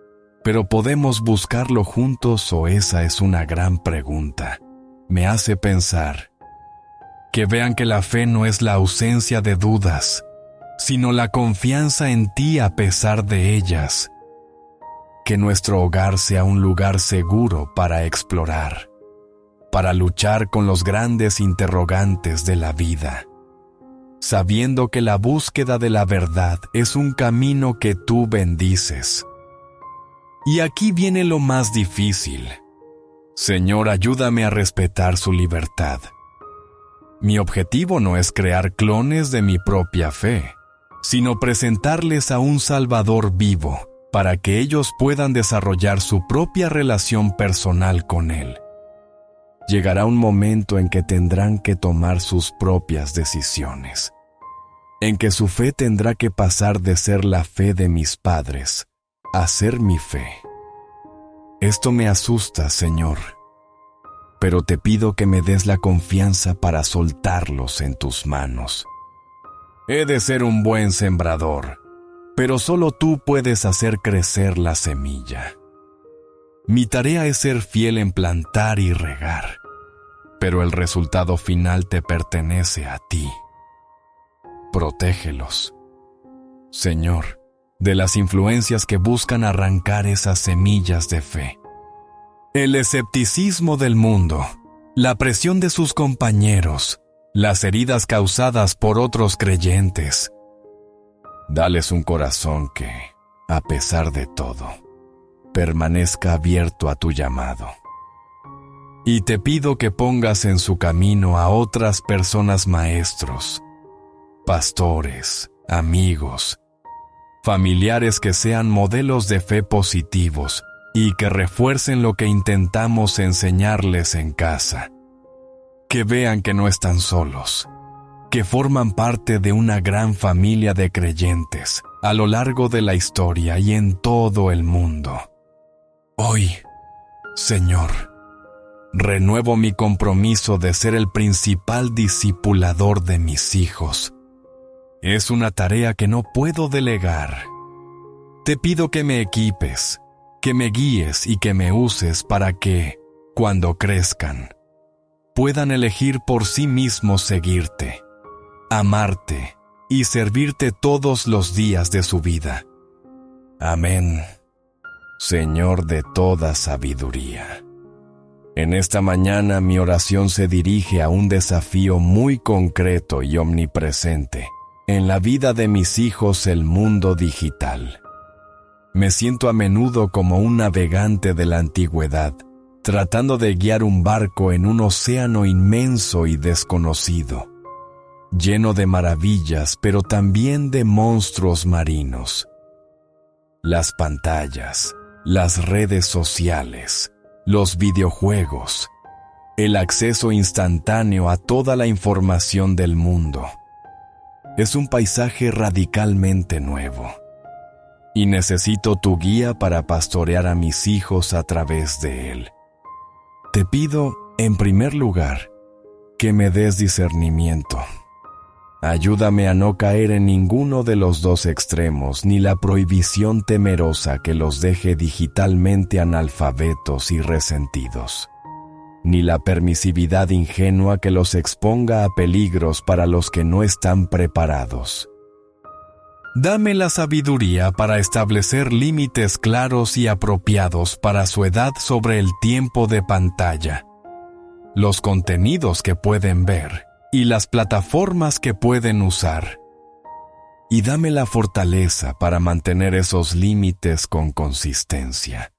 pero ¿podemos buscarlo juntos o esa es una gran pregunta? Me hace pensar, Que vean que la fe no es la ausencia de dudas, sino la confianza en ti a pesar de ellas. Que nuestro hogar sea un lugar seguro para explorar, para luchar con los grandes interrogantes de la vida, sabiendo que la búsqueda de la verdad es un camino que tú bendices. Y aquí viene lo más difícil. Señor, ayúdame a respetar su libertad. Mi objetivo no es crear clones de mi propia fe, sino presentarles a un Salvador vivo para que ellos puedan desarrollar su propia relación personal con Él. Llegará un momento en que tendrán que tomar sus propias decisiones, en que su fe tendrá que pasar de ser la fe de mis padres a ser mi fe. Esto me asusta, Señor, pero te pido que me des la confianza para soltarlos en tus manos. He de ser un buen sembrador, pero solo tú puedes hacer crecer la semilla. Mi tarea es ser fiel en plantar y regar, pero el resultado final te pertenece a ti. Protégelos, Señor, de las influencias que buscan arrancar esas semillas de fe. El escepticismo del mundo, la presión de sus compañeros, las heridas causadas por otros creyentes. Dales un corazón que, a pesar de todo, permanezca abierto a tu llamado. Y te pido que pongas en su camino a otras personas maestros, pastores, amigos, familiares que sean modelos de fe positivos y que refuercen lo que intentamos enseñarles en casa. Que vean que no están solos, que forman parte de una gran familia de creyentes a lo largo de la historia y en todo el mundo. Hoy, Señor, renuevo mi compromiso de ser el principal discipulador de mis hijos. Es una tarea que no puedo delegar. Te pido que me equipes, que me guíes y que me uses para que, cuando crezcan, puedan elegir por sí mismos seguirte, amarte y servirte todos los días de su vida. Amén, Señor de toda sabiduría. En esta mañana mi oración se dirige a un desafío muy concreto y omnipresente en la vida de mis hijos, el mundo digital. Me siento a menudo como un navegante de la antigüedad, tratando de guiar un barco en un océano inmenso y desconocido, lleno de maravillas, pero también de monstruos marinos. Las pantallas, las redes sociales, los videojuegos, el acceso instantáneo a toda la información del mundo. Es un paisaje radicalmente nuevo, y necesito tu guía para pastorear a mis hijos a través de él. Te pido, en primer lugar, que me des discernimiento. Ayúdame a no caer en ninguno de los dos extremos, ni la prohibición temerosa que los deje digitalmente analfabetos y resentidos, ni la permisividad ingenua que los exponga a peligros para los que no están preparados. Dame la sabiduría para establecer límites claros y apropiados para su edad sobre el tiempo de pantalla, los contenidos que pueden ver y las plataformas que pueden usar. Y dame la fortaleza para mantener esos límites con consistencia,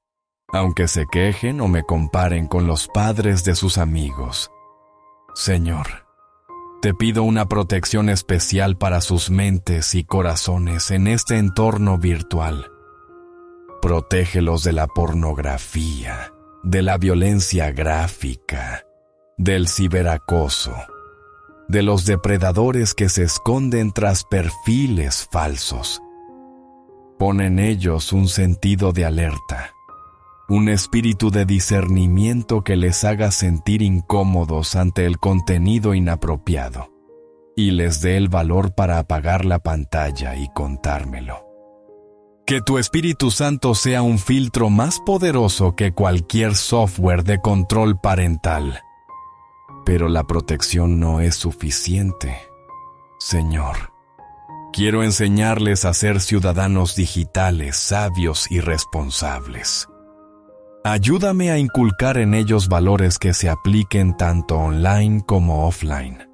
aunque se quejen o me comparen con los padres de sus amigos. Señor, te pido una protección especial para sus mentes y corazones en este entorno virtual. Protégelos de la pornografía, de la violencia gráfica, del ciberacoso, de los depredadores que se esconden tras perfiles falsos. Pon en ellos un sentido de alerta, un espíritu de discernimiento que les haga sentir incómodos ante el contenido inapropiado y les dé el valor para apagar la pantalla y contármelo. Que tu Espíritu Santo sea un filtro más poderoso que cualquier software de control parental. Pero la protección no es suficiente. Señor, quiero enseñarles a ser ciudadanos digitales, sabios y responsables. Ayúdame a inculcar en ellos valores que se apliquen tanto online como offline.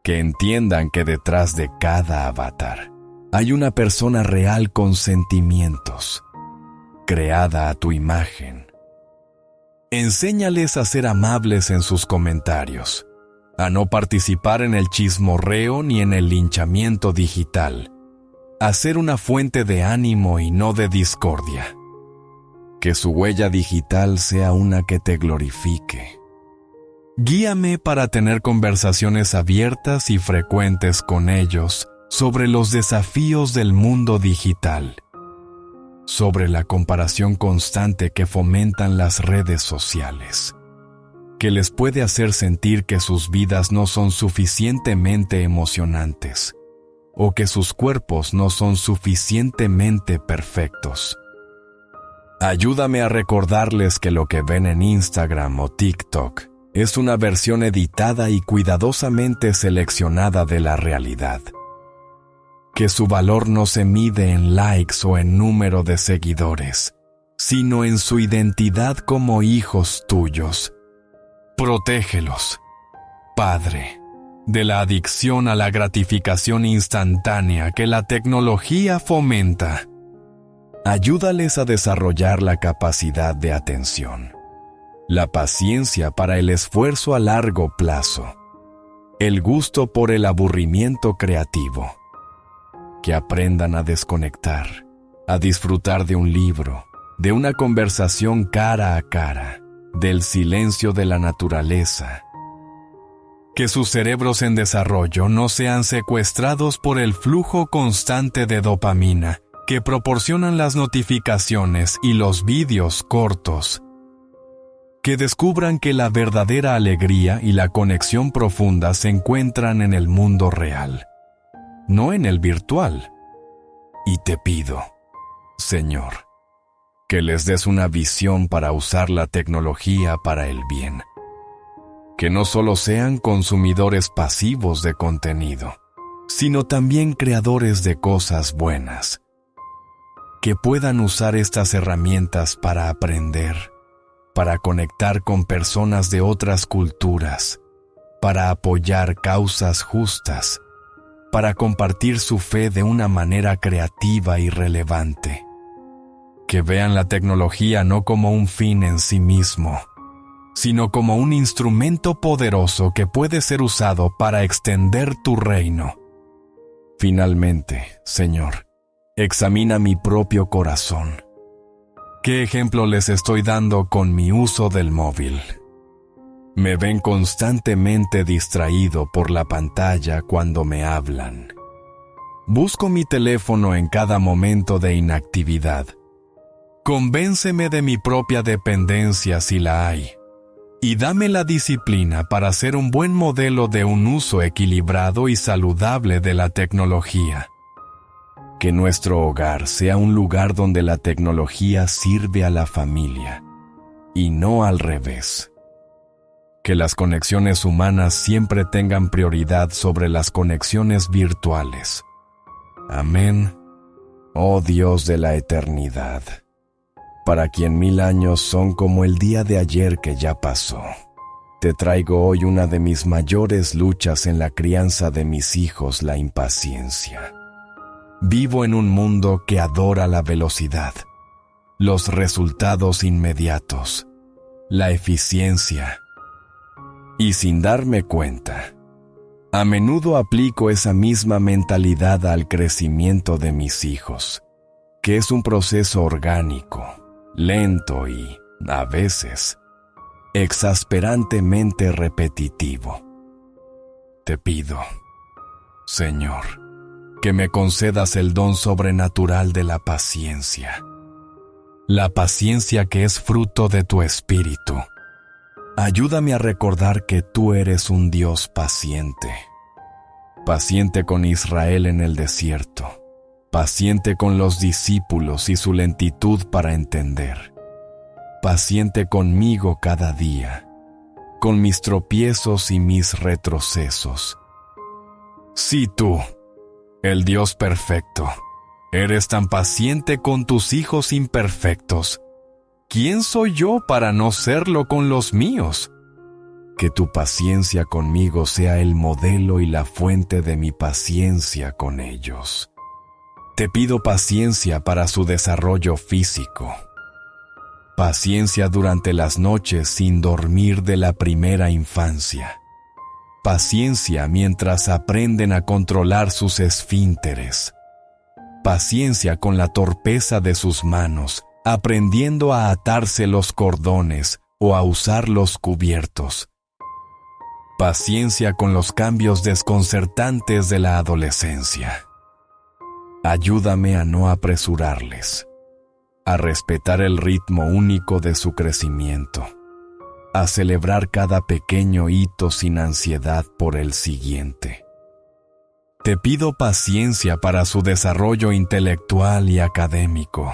Que entiendan que detrás de cada avatar hay una persona real con sentimientos, creada a tu imagen. Enséñales a ser amables en sus comentarios, a no participar en el chismorreo ni en el linchamiento digital, a ser una fuente de ánimo y no de discordia. Que su huella digital sea una que te glorifique. Guíame para tener conversaciones abiertas y frecuentes con ellos sobre los desafíos del mundo digital, sobre la comparación constante que fomentan las redes sociales, que les puede hacer sentir que sus vidas no son suficientemente emocionantes o que sus cuerpos no son suficientemente perfectos. Ayúdame a recordarles que lo que ven en Instagram o TikTok es una versión editada y cuidadosamente seleccionada de la realidad. Que su valor no se mide en likes o en número de seguidores, sino en su identidad como hijos tuyos. Protégelos, Padre, de la adicción a la gratificación instantánea que la tecnología fomenta. Ayúdales a desarrollar la capacidad de atención, la paciencia para el esfuerzo a largo plazo, el gusto por el aburrimiento creativo. Que aprendan a desconectar, a disfrutar de un libro, de una conversación cara a cara, del silencio de la naturaleza. Que sus cerebros en desarrollo no sean secuestrados por el flujo constante de dopamina que proporcionan las notificaciones y los vídeos cortos. Que descubran que la verdadera alegría y la conexión profunda se encuentran en el mundo real, no en el virtual. Y te pido, Señor, que les des una visión para usar la tecnología para el bien. Que no solo sean consumidores pasivos de contenido, sino también creadores de cosas buenas. Que puedan usar estas herramientas para aprender, para conectar con personas de otras culturas, para apoyar causas justas, para compartir su fe de una manera creativa y relevante. Que vean la tecnología no como un fin en sí mismo, sino como un instrumento poderoso que puede ser usado para extender tu reino. Finalmente, Señor, examina mi propio corazón. ¿Qué ejemplo les estoy dando con mi uso del móvil? Me ven constantemente distraído por la pantalla cuando me hablan. Busco mi teléfono en cada momento de inactividad. Convénceme de mi propia dependencia si la hay, y dame la disciplina para ser un buen modelo de un uso equilibrado y saludable de la tecnología. Que nuestro hogar sea un lugar donde la tecnología sirve a la familia, y no al revés. Que las conexiones humanas siempre tengan prioridad sobre las conexiones virtuales. Amén. Oh Dios de la eternidad, para quien 1000 años son como el día de ayer que ya pasó, te traigo hoy una de mis mayores luchas en la crianza de mis hijos, la impaciencia. Vivo en un mundo que adora la velocidad, los resultados inmediatos, la eficiencia. Y sin darme cuenta, a menudo aplico esa misma mentalidad al crecimiento de mis hijos, que es un proceso orgánico, lento y, a veces, exasperantemente repetitivo. Te pido, Señor, que me concedas el don sobrenatural de la paciencia que es fruto de tu espíritu. Ayúdame a recordar que tú eres un Dios paciente. Paciente con Israel en el desierto, paciente con los discípulos y su lentitud para entender, paciente conmigo cada día, con mis tropiezos y mis retrocesos. Si tú, el Dios perfecto, eres tan paciente con tus hijos imperfectos, ¿quién soy yo para no serlo con los míos? Que tu paciencia conmigo sea el modelo y la fuente de mi paciencia con ellos. Te pido paciencia para su desarrollo físico. Paciencia durante las noches sin dormir de la primera infancia. Paciencia mientras aprenden a controlar sus esfínteres. Paciencia con la torpeza de sus manos, aprendiendo a atarse los cordones o a usar los cubiertos. Paciencia con los cambios desconcertantes de la adolescencia. Ayúdame a no apresurarles, a respetar el ritmo único de su crecimiento, a celebrar cada pequeño hito sin ansiedad por el siguiente. Te pido paciencia para su desarrollo intelectual y académico.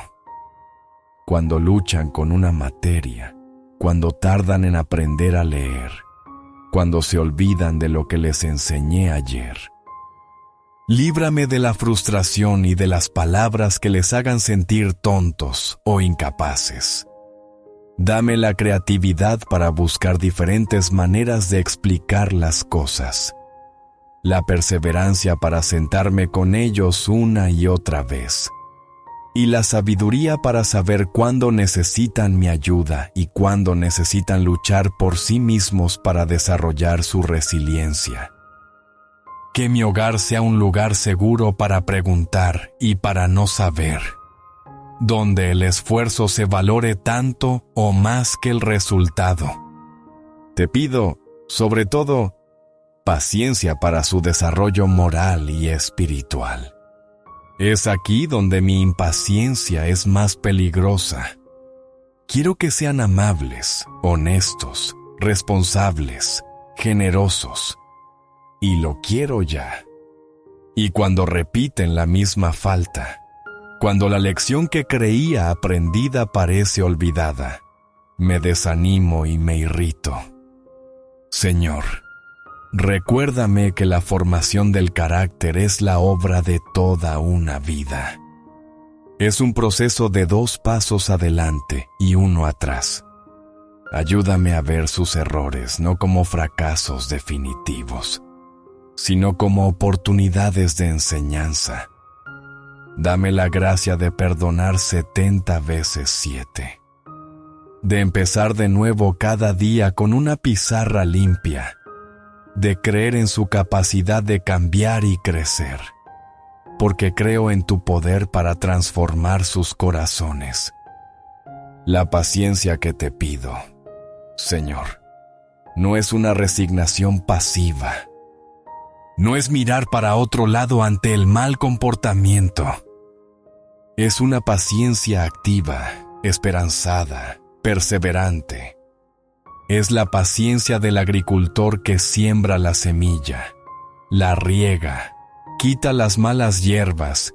Cuando luchan con una materia, cuando tardan en aprender a leer, cuando se olvidan de lo que les enseñé ayer. Líbrame de la frustración y de las palabras que les hagan sentir tontos o incapaces. Dame la creatividad para buscar diferentes maneras de explicar las cosas. La perseverancia para sentarme con ellos una y otra vez. Y la sabiduría para saber cuándo necesitan mi ayuda y cuándo necesitan luchar por sí mismos para desarrollar su resiliencia. Que mi hogar sea un lugar seguro para preguntar y para no saber, donde el esfuerzo se valore tanto o más que el resultado. Te pido, sobre todo, paciencia para su desarrollo moral y espiritual. Es aquí donde mi impaciencia es más peligrosa. Quiero que sean amables, honestos, responsables, generosos. Y lo quiero ya. Y cuando repiten la misma falta, cuando la lección que creía aprendida parece olvidada, me desanimo y me irrito. Señor, recuérdame que la formación del carácter es la obra de toda una vida. Es un proceso de 2 pasos adelante y 1 atrás. Ayúdame a ver sus errores no como fracasos definitivos, sino como oportunidades de enseñanza. Dame la gracia de perdonar 70 veces 7. De empezar de nuevo cada día con una pizarra limpia. De creer en su capacidad de cambiar y crecer. Porque creo en tu poder para transformar sus corazones. La paciencia que te pido, Señor, no es una resignación pasiva. No es mirar para otro lado ante el mal comportamiento. Es una paciencia activa, esperanzada, perseverante. Es la paciencia del agricultor que siembra la semilla, la riega, quita las malas hierbas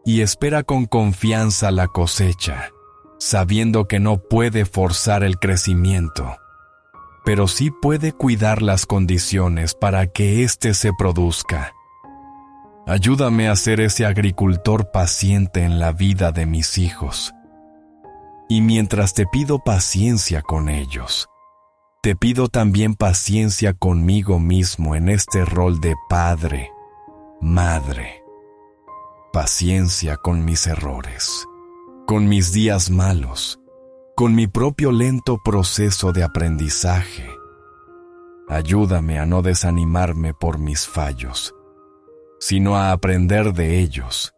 y espera con confianza la cosecha, sabiendo que no puede forzar el crecimiento, pero sí puede cuidar las condiciones para que éste se produzca. Ayúdame a ser ese agricultor paciente en la vida de mis hijos. Y mientras te pido paciencia con ellos, te pido también paciencia conmigo mismo en este rol de padre, madre. Paciencia con mis errores, con mis días malos, con mi propio lento proceso de aprendizaje. Ayúdame a no desanimarme por mis fallos, sino a aprender de ellos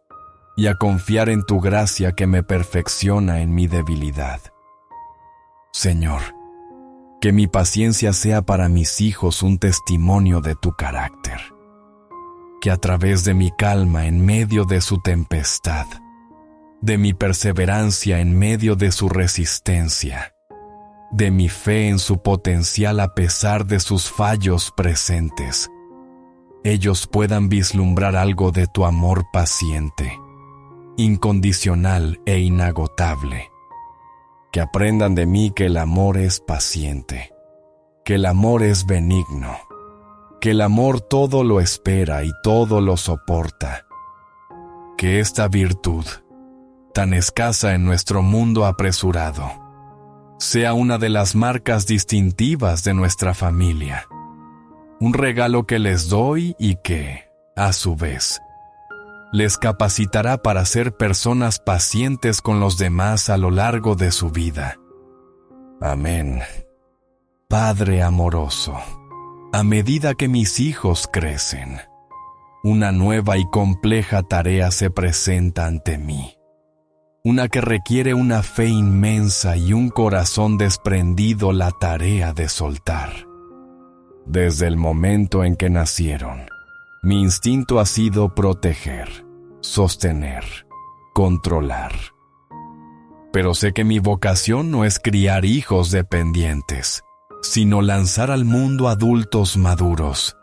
y a confiar en tu gracia que me perfecciona en mi debilidad. Señor, que mi paciencia sea para mis hijos un testimonio de tu carácter. Que a través de mi calma en medio de su tempestad, de mi perseverancia en medio de su resistencia, de mi fe en su potencial a pesar de sus fallos presentes, ellos puedan vislumbrar algo de tu amor paciente, incondicional e inagotable. Que aprendan de mí que el amor es paciente, que el amor es benigno, que el amor todo lo espera y todo lo soporta, que esta virtud, tan escasa en nuestro mundo apresurado, sea una de las marcas distintivas de nuestra familia, un regalo que les doy y que, a su vez, les capacitará para ser personas pacientes con los demás a lo largo de su vida. Amén. Padre amoroso, a medida que mis hijos crecen, una nueva y compleja tarea se presenta ante mí. Una que requiere una fe inmensa y un corazón desprendido, la tarea de soltar. Desde el momento en que nacieron, mi instinto ha sido proteger, sostener, controlar. Pero sé que mi vocación no es criar hijos dependientes, sino lanzar al mundo adultos maduros,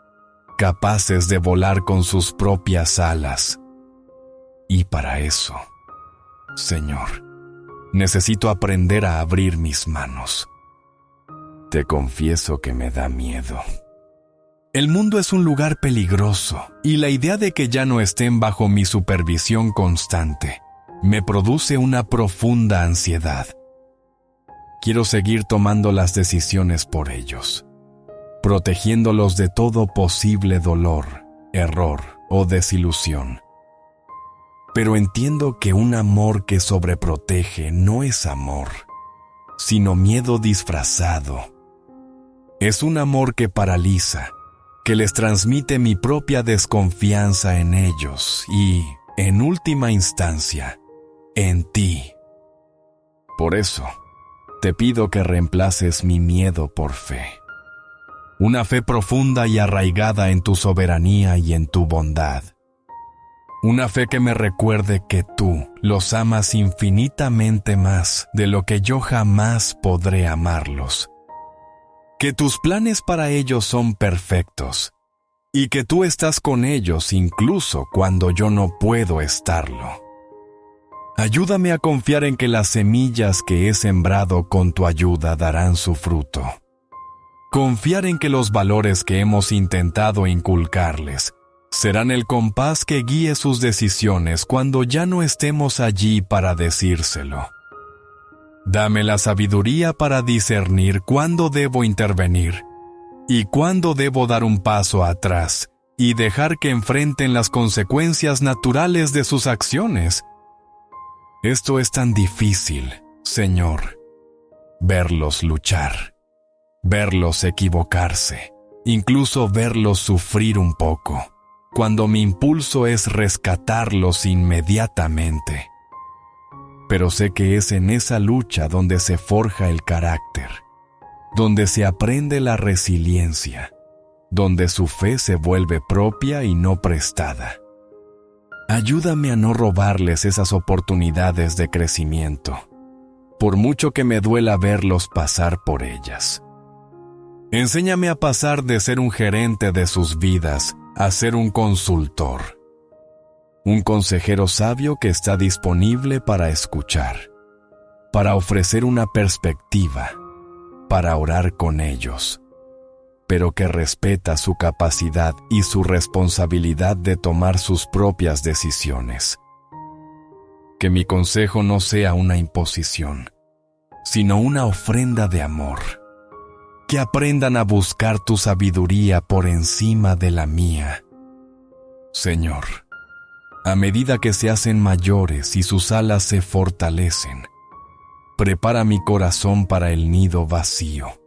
capaces de volar con sus propias alas. Y para eso, Señor, necesito aprender a abrir mis manos. Te confieso que me da miedo. El mundo es un lugar peligroso y la idea de que ya no estén bajo mi supervisión constante me produce una profunda ansiedad. Quiero seguir tomando las decisiones por ellos, protegiéndolos de todo posible dolor, error o desilusión. Pero entiendo que un amor que sobreprotege no es amor, sino miedo disfrazado. Es un amor que paraliza, que les transmite mi propia desconfianza en ellos y, en última instancia, en ti. Por eso, te pido que reemplaces mi miedo por fe. Una fe profunda y arraigada en tu soberanía y en tu bondad. Una fe que me recuerde que tú los amas infinitamente más de lo que yo jamás podré amarlos. Que tus planes para ellos son perfectos y que tú estás con ellos incluso cuando yo no puedo estarlo. Ayúdame a confiar en que las semillas que he sembrado con tu ayuda darán su fruto. Confiar en que los valores que hemos intentado inculcarles serán el compás que guíe sus decisiones cuando ya no estemos allí para decírselo. Dame la sabiduría para discernir cuándo debo intervenir y cuándo debo dar un paso atrás y dejar que enfrenten las consecuencias naturales de sus acciones. Esto es tan difícil, Señor, verlos luchar, verlos equivocarse, incluso verlos sufrir un poco, cuando mi impulso es rescatarlos inmediatamente. Pero sé que es en esa lucha donde se forja el carácter, donde se aprende la resiliencia, donde su fe se vuelve propia y no prestada. Ayúdame a no robarles esas oportunidades de crecimiento, por mucho que me duela verlos pasar por ellas. Enséñame a pasar de ser un gerente de sus vidas a ser un consultor, un consejero sabio que está disponible para escuchar, para ofrecer una perspectiva, para orar con ellos, pero que respeta su capacidad y su responsabilidad de tomar sus propias decisiones. Que mi consejo no sea una imposición, sino una ofrenda de amor. Que aprendan a buscar tu sabiduría por encima de la mía. Señor, a medida que se hacen mayores y sus alas se fortalecen, prepara mi corazón para el nido vacío.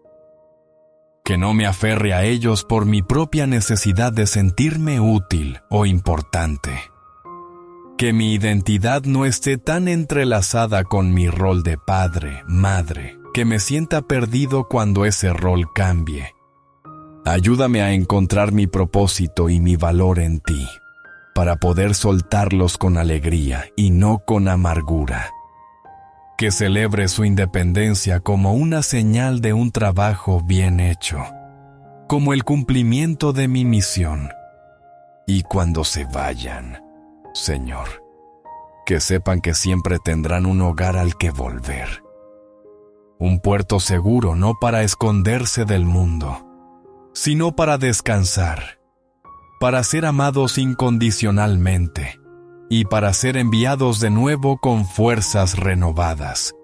Que no me aferre a ellos por mi propia necesidad de sentirme útil o importante. Que mi identidad no esté tan entrelazada con mi rol de padre, madre, que me sienta perdido cuando ese rol cambie. Ayúdame a encontrar mi propósito y mi valor en ti, para poder soltarlos con alegría y no con amargura. Que celebre su independencia como una señal de un trabajo bien hecho, como el cumplimiento de mi misión. Y cuando se vayan, Señor, que sepan que siempre tendrán un hogar al que volver. un puerto seguro no para esconderse del mundo, sino para descansar, para ser amados incondicionalmente y para ser enviados de nuevo con fuerzas renovadas.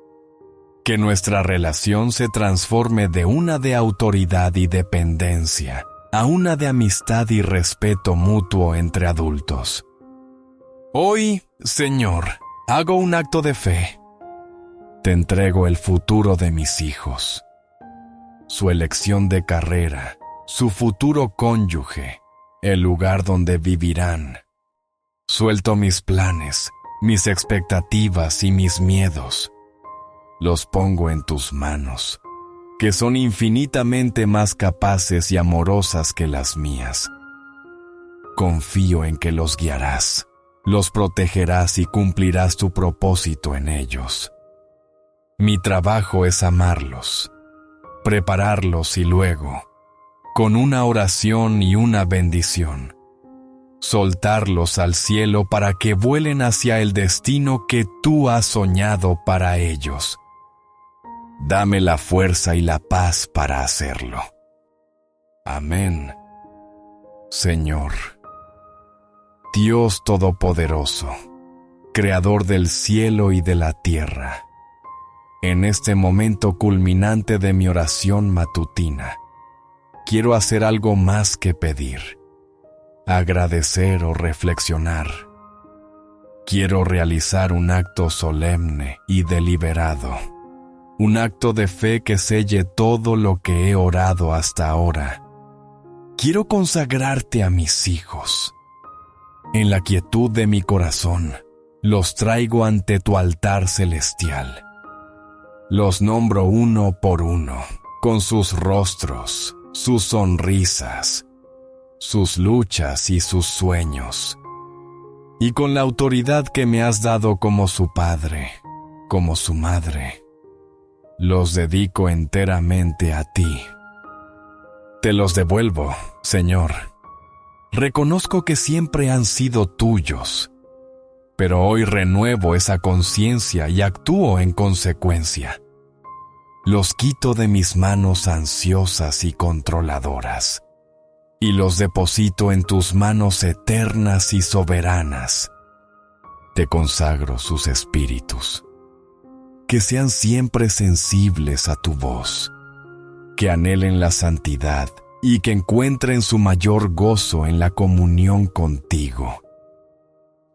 Que nuestra relación se transforme de una de autoridad y dependencia a una de amistad y respeto mutuo entre adultos. Hoy, Señor, hago un acto de fe. Te entrego el futuro de mis hijos, su elección de carrera, su futuro cónyuge, el lugar donde vivirán. Suelto mis planes, mis expectativas y mis miedos. Los pongo en tus manos, que son infinitamente más capaces y amorosas que las mías. Confío en que los guiarás, los protegerás y cumplirás tu propósito en ellos. Mi trabajo es amarlos, prepararlos y luego, con una oración y una bendición, soltarlos al cielo para que vuelen hacia el destino que tú has soñado para ellos. Dame la fuerza y la paz para hacerlo. Amén. Señor, Dios Todopoderoso, Creador del cielo y de la tierra, en este momento culminante de mi oración matutina, quiero hacer algo más que pedir, agradecer o reflexionar. Quiero realizar un acto solemne y deliberado, un acto de fe que selle todo lo que he orado hasta ahora. Quiero consagrarte a mis hijos. En la quietud de mi corazón, los traigo ante tu altar celestial. Los nombro uno por uno, con sus rostros, sus sonrisas, sus luchas y sus sueños. Y con la autoridad que me has dado como su padre, como su madre, los dedico enteramente a ti. Te los devuelvo, Señor. Reconozco que siempre han sido tuyos, pero hoy renuevo esa conciencia y actúo en consecuencia. Los quito de mis manos ansiosas y controladoras, y los deposito en tus manos eternas y soberanas. Te consagro sus espíritus, que sean siempre sensibles a tu voz, que anhelen la santidad y que encuentren su mayor gozo en la comunión contigo.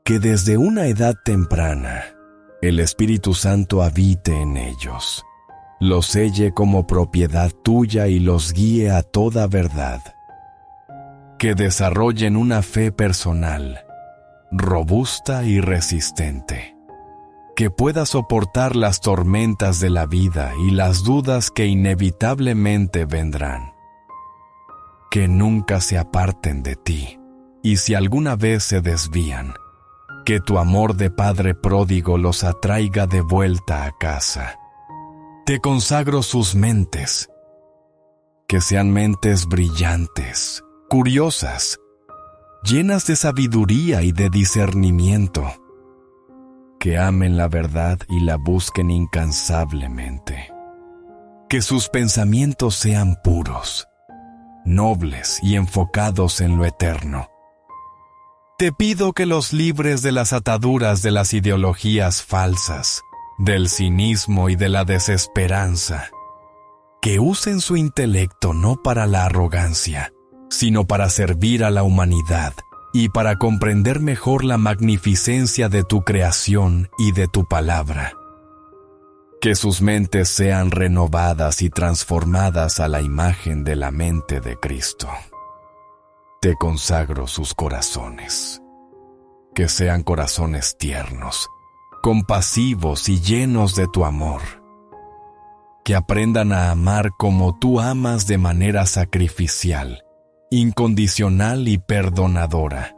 Que desde una edad temprana el Espíritu Santo habite en ellos, los selle como propiedad tuya y los guíe a toda verdad. Que desarrollen una fe personal, robusta y resistente, que pueda soportar las tormentas de la vida y las dudas que inevitablemente vendrán. Que nunca se aparten de ti, y si alguna vez se desvían, que tu amor de Padre pródigo los atraiga de vuelta a casa. Te consagro sus mentes, que sean mentes brillantes, curiosas, llenas de sabiduría y de discernimiento, que amen la verdad y la busquen incansablemente, que sus pensamientos sean puros, nobles y enfocados en lo eterno. Te pido que los libres de las ataduras de las ideologías falsas, del cinismo y de la desesperanza, que usen su intelecto no para la arrogancia, sino para servir a la humanidad y para comprender mejor la magnificencia de tu creación y de tu palabra. Que sus mentes sean renovadas y transformadas a la imagen de la mente de Cristo. Te consagro sus corazones, que sean corazones tiernos, compasivos y llenos de tu amor. Que aprendan a amar como tú amas de manera sacrificial, incondicional y perdonadora.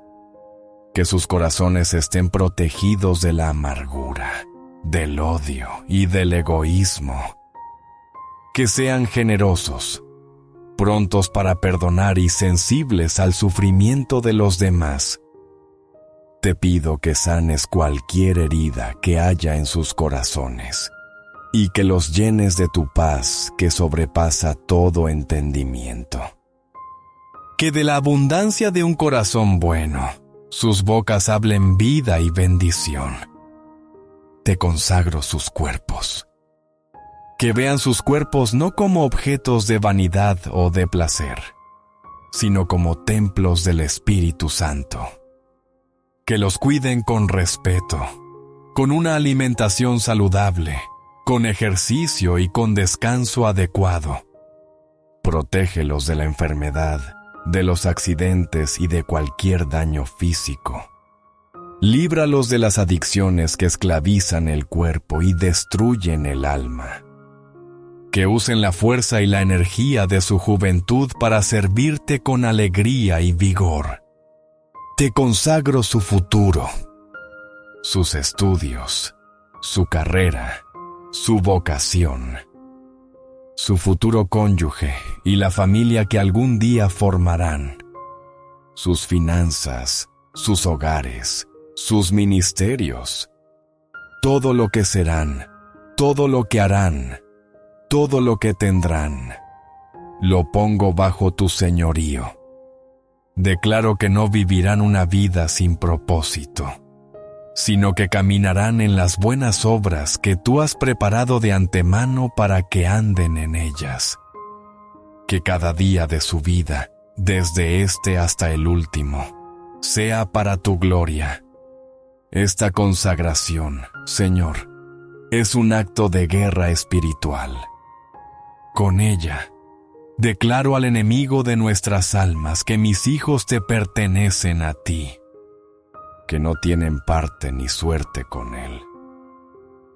Que sus corazones estén protegidos de la amargura, del odio y del egoísmo. Que sean generosos, prontos para perdonar y sensibles al sufrimiento de los demás. Te pido que sanes cualquier herida que haya en sus corazones y que los llenes de tu paz que sobrepasa todo entendimiento. Que de la abundancia de un corazón bueno, sus bocas hablen vida y bendición. Te consagro sus cuerpos. Que vean sus cuerpos no como objetos de vanidad o de placer, sino como templos del Espíritu Santo. Que los cuiden con respeto, con una alimentación saludable, con ejercicio y con descanso adecuado. Protégelos de la enfermedad, de los accidentes y de cualquier daño físico. Líbralos de las adicciones que esclavizan el cuerpo y destruyen el alma. Que usen la fuerza y la energía de su juventud para servirte con alegría y vigor. Te consagro su futuro, sus estudios, su carrera, su vocación, su futuro cónyuge y la familia que algún día formarán, sus finanzas, sus hogares, sus ministerios, todo lo que serán, todo lo que harán, todo lo que tendrán, lo pongo bajo tu señorío. Declaro que no vivirán una vida sin propósito, sino que caminarán en las buenas obras que tú has preparado de antemano para que anden en ellas. Que cada día de su vida, desde este hasta el último, sea para tu gloria. Esta consagración, Señor, es un acto de guerra espiritual. Con ella, declaro al enemigo de nuestras almas que mis hijos te pertenecen a ti, que no tienen parte ni suerte con él,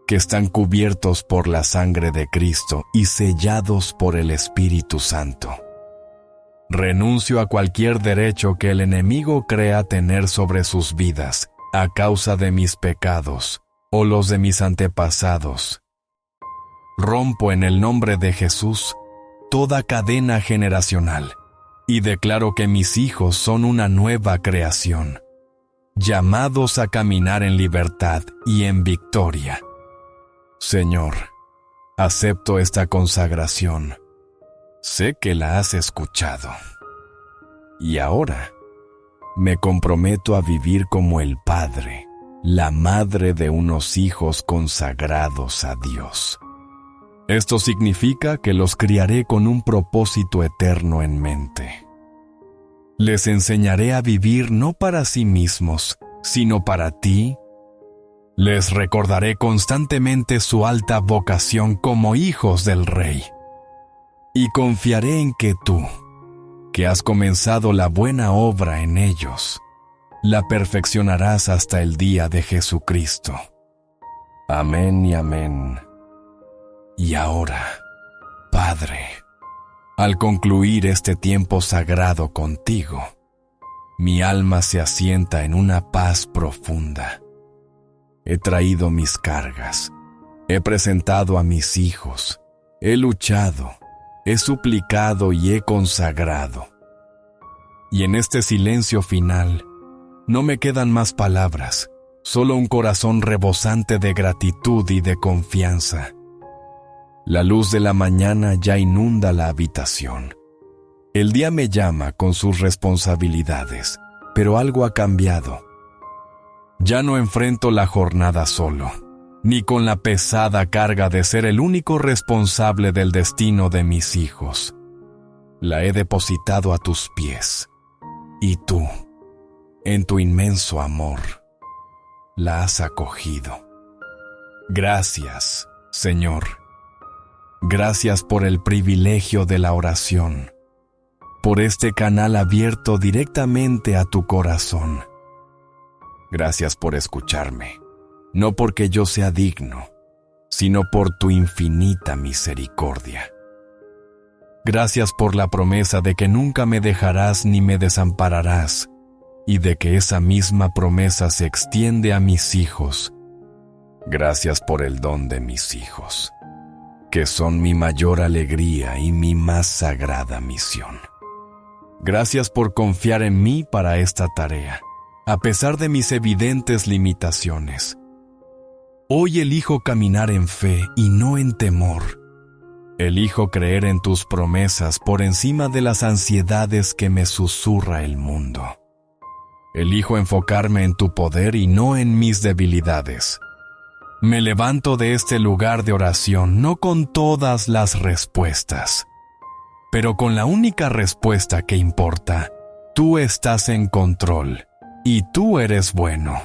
que están cubiertos por la sangre de Cristo y sellados por el Espíritu Santo. Renuncio a cualquier derecho que el enemigo crea tener sobre sus vidas a causa de mis pecados o los de mis antepasados. Rompo en el nombre de Jesús toda cadena generacional y declaro que mis hijos son una nueva creación, llamados a caminar en libertad y en victoria. Señor, acepto esta consagración. Sé que la has escuchado. Y ahora me comprometo a vivir como el padre, la madre de unos hijos consagrados a Dios. Esto significa que los criaré con un propósito eterno en mente. Les enseñaré a vivir no para sí mismos, sino para ti. Les recordaré constantemente su alta vocación como hijos del Rey. Y confiaré en que tú, que has comenzado la buena obra en ellos, la perfeccionarás hasta el día de Jesucristo. Amén y amén. Y ahora, Padre, al concluir este tiempo sagrado contigo, mi alma se asienta en una paz profunda. He traído mis cargas, he presentado a mis hijos, he luchado, he suplicado y he consagrado. Y en este silencio final, no me quedan más palabras, solo un corazón rebosante de gratitud y de confianza. La luz de la mañana ya inunda la habitación. El día me llama con sus responsabilidades, pero algo ha cambiado. Ya no enfrento la jornada solo, ni con la pesada carga de ser el único responsable del destino de mis hijos. La he depositado a tus pies, y tú, en tu inmenso amor, la has acogido. Gracias, Señor. Gracias por el privilegio de la oración, por este canal abierto directamente a tu corazón. Gracias por escucharme, no porque yo sea digno, sino por tu infinita misericordia. Gracias por la promesa de que nunca me dejarás ni me desampararás, y de que esa misma promesa se extiende a mis hijos. Gracias por el don de mis hijos, que son mi mayor alegría y mi más sagrada misión. Gracias por confiar en mí para esta tarea, a pesar de mis evidentes limitaciones. Hoy elijo caminar en fe y no en temor. Elijo creer en tus promesas por encima de las ansiedades que me susurra el mundo. Elijo enfocarme en tu poder y no en mis debilidades. Me levanto de este lugar de oración no con todas las respuestas, pero con la única respuesta que importa. Tú estás en control y tú eres bueno.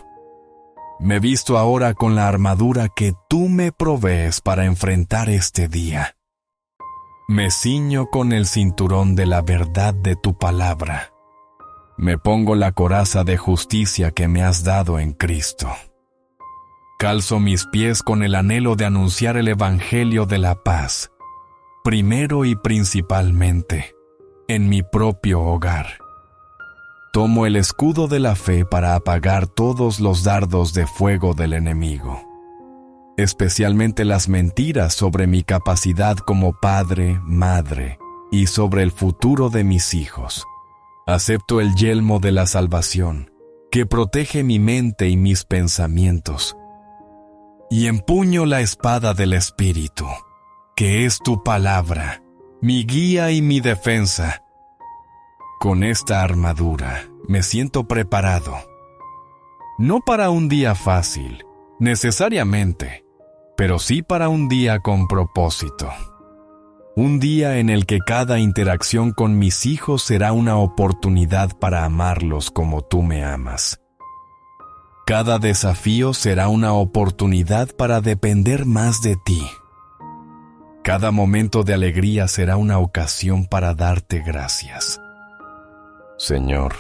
Me visto ahora con la armadura que tú me provees para enfrentar este día. Me ciño con el cinturón de la verdad de tu palabra. Me pongo la coraza de justicia que me has dado en Cristo. Calzo mis pies con el anhelo de anunciar el Evangelio de la paz, primero y principalmente, en mi propio hogar. Tomo el escudo de la fe para apagar todos los dardos de fuego del enemigo, especialmente las mentiras sobre mi capacidad como padre, madre, y sobre el futuro de mis hijos. Acepto el yelmo de la salvación, que protege mi mente y mis pensamientos, y empuño la espada del Espíritu, que es tu palabra, mi guía y mi defensa. Con esta armadura me siento preparado, no para un día fácil, necesariamente, pero sí para un día con propósito. Un día en el que cada interacción con mis hijos será una oportunidad para amarlos como tú me amas. Cada desafío será una oportunidad para depender más de ti. Cada momento de alegría será una ocasión para darte gracias. Señor,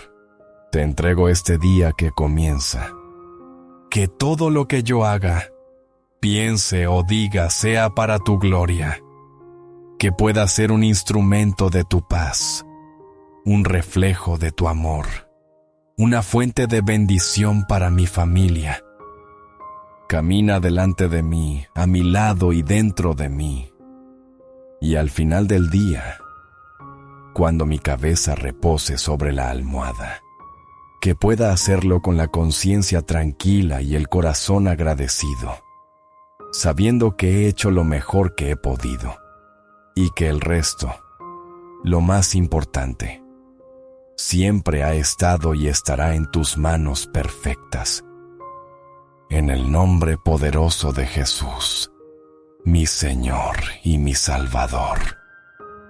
te entrego este día que comienza. Que todo lo que yo haga, piense o diga sea para tu gloria. Que pueda ser un instrumento de tu paz, un reflejo de tu amor, una fuente de bendición para mi familia. Camina delante de mí, a mi lado y dentro de mí. Y al final del día, cuando mi cabeza repose sobre la almohada, que pueda hacerlo con la conciencia tranquila y el corazón agradecido, sabiendo que he hecho lo mejor que he podido y que el resto, lo más importante, siempre ha estado y estará en tus manos perfectas. En el nombre poderoso de Jesús, mi Señor y mi Salvador,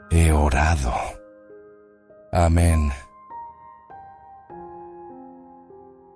he orado. Amén.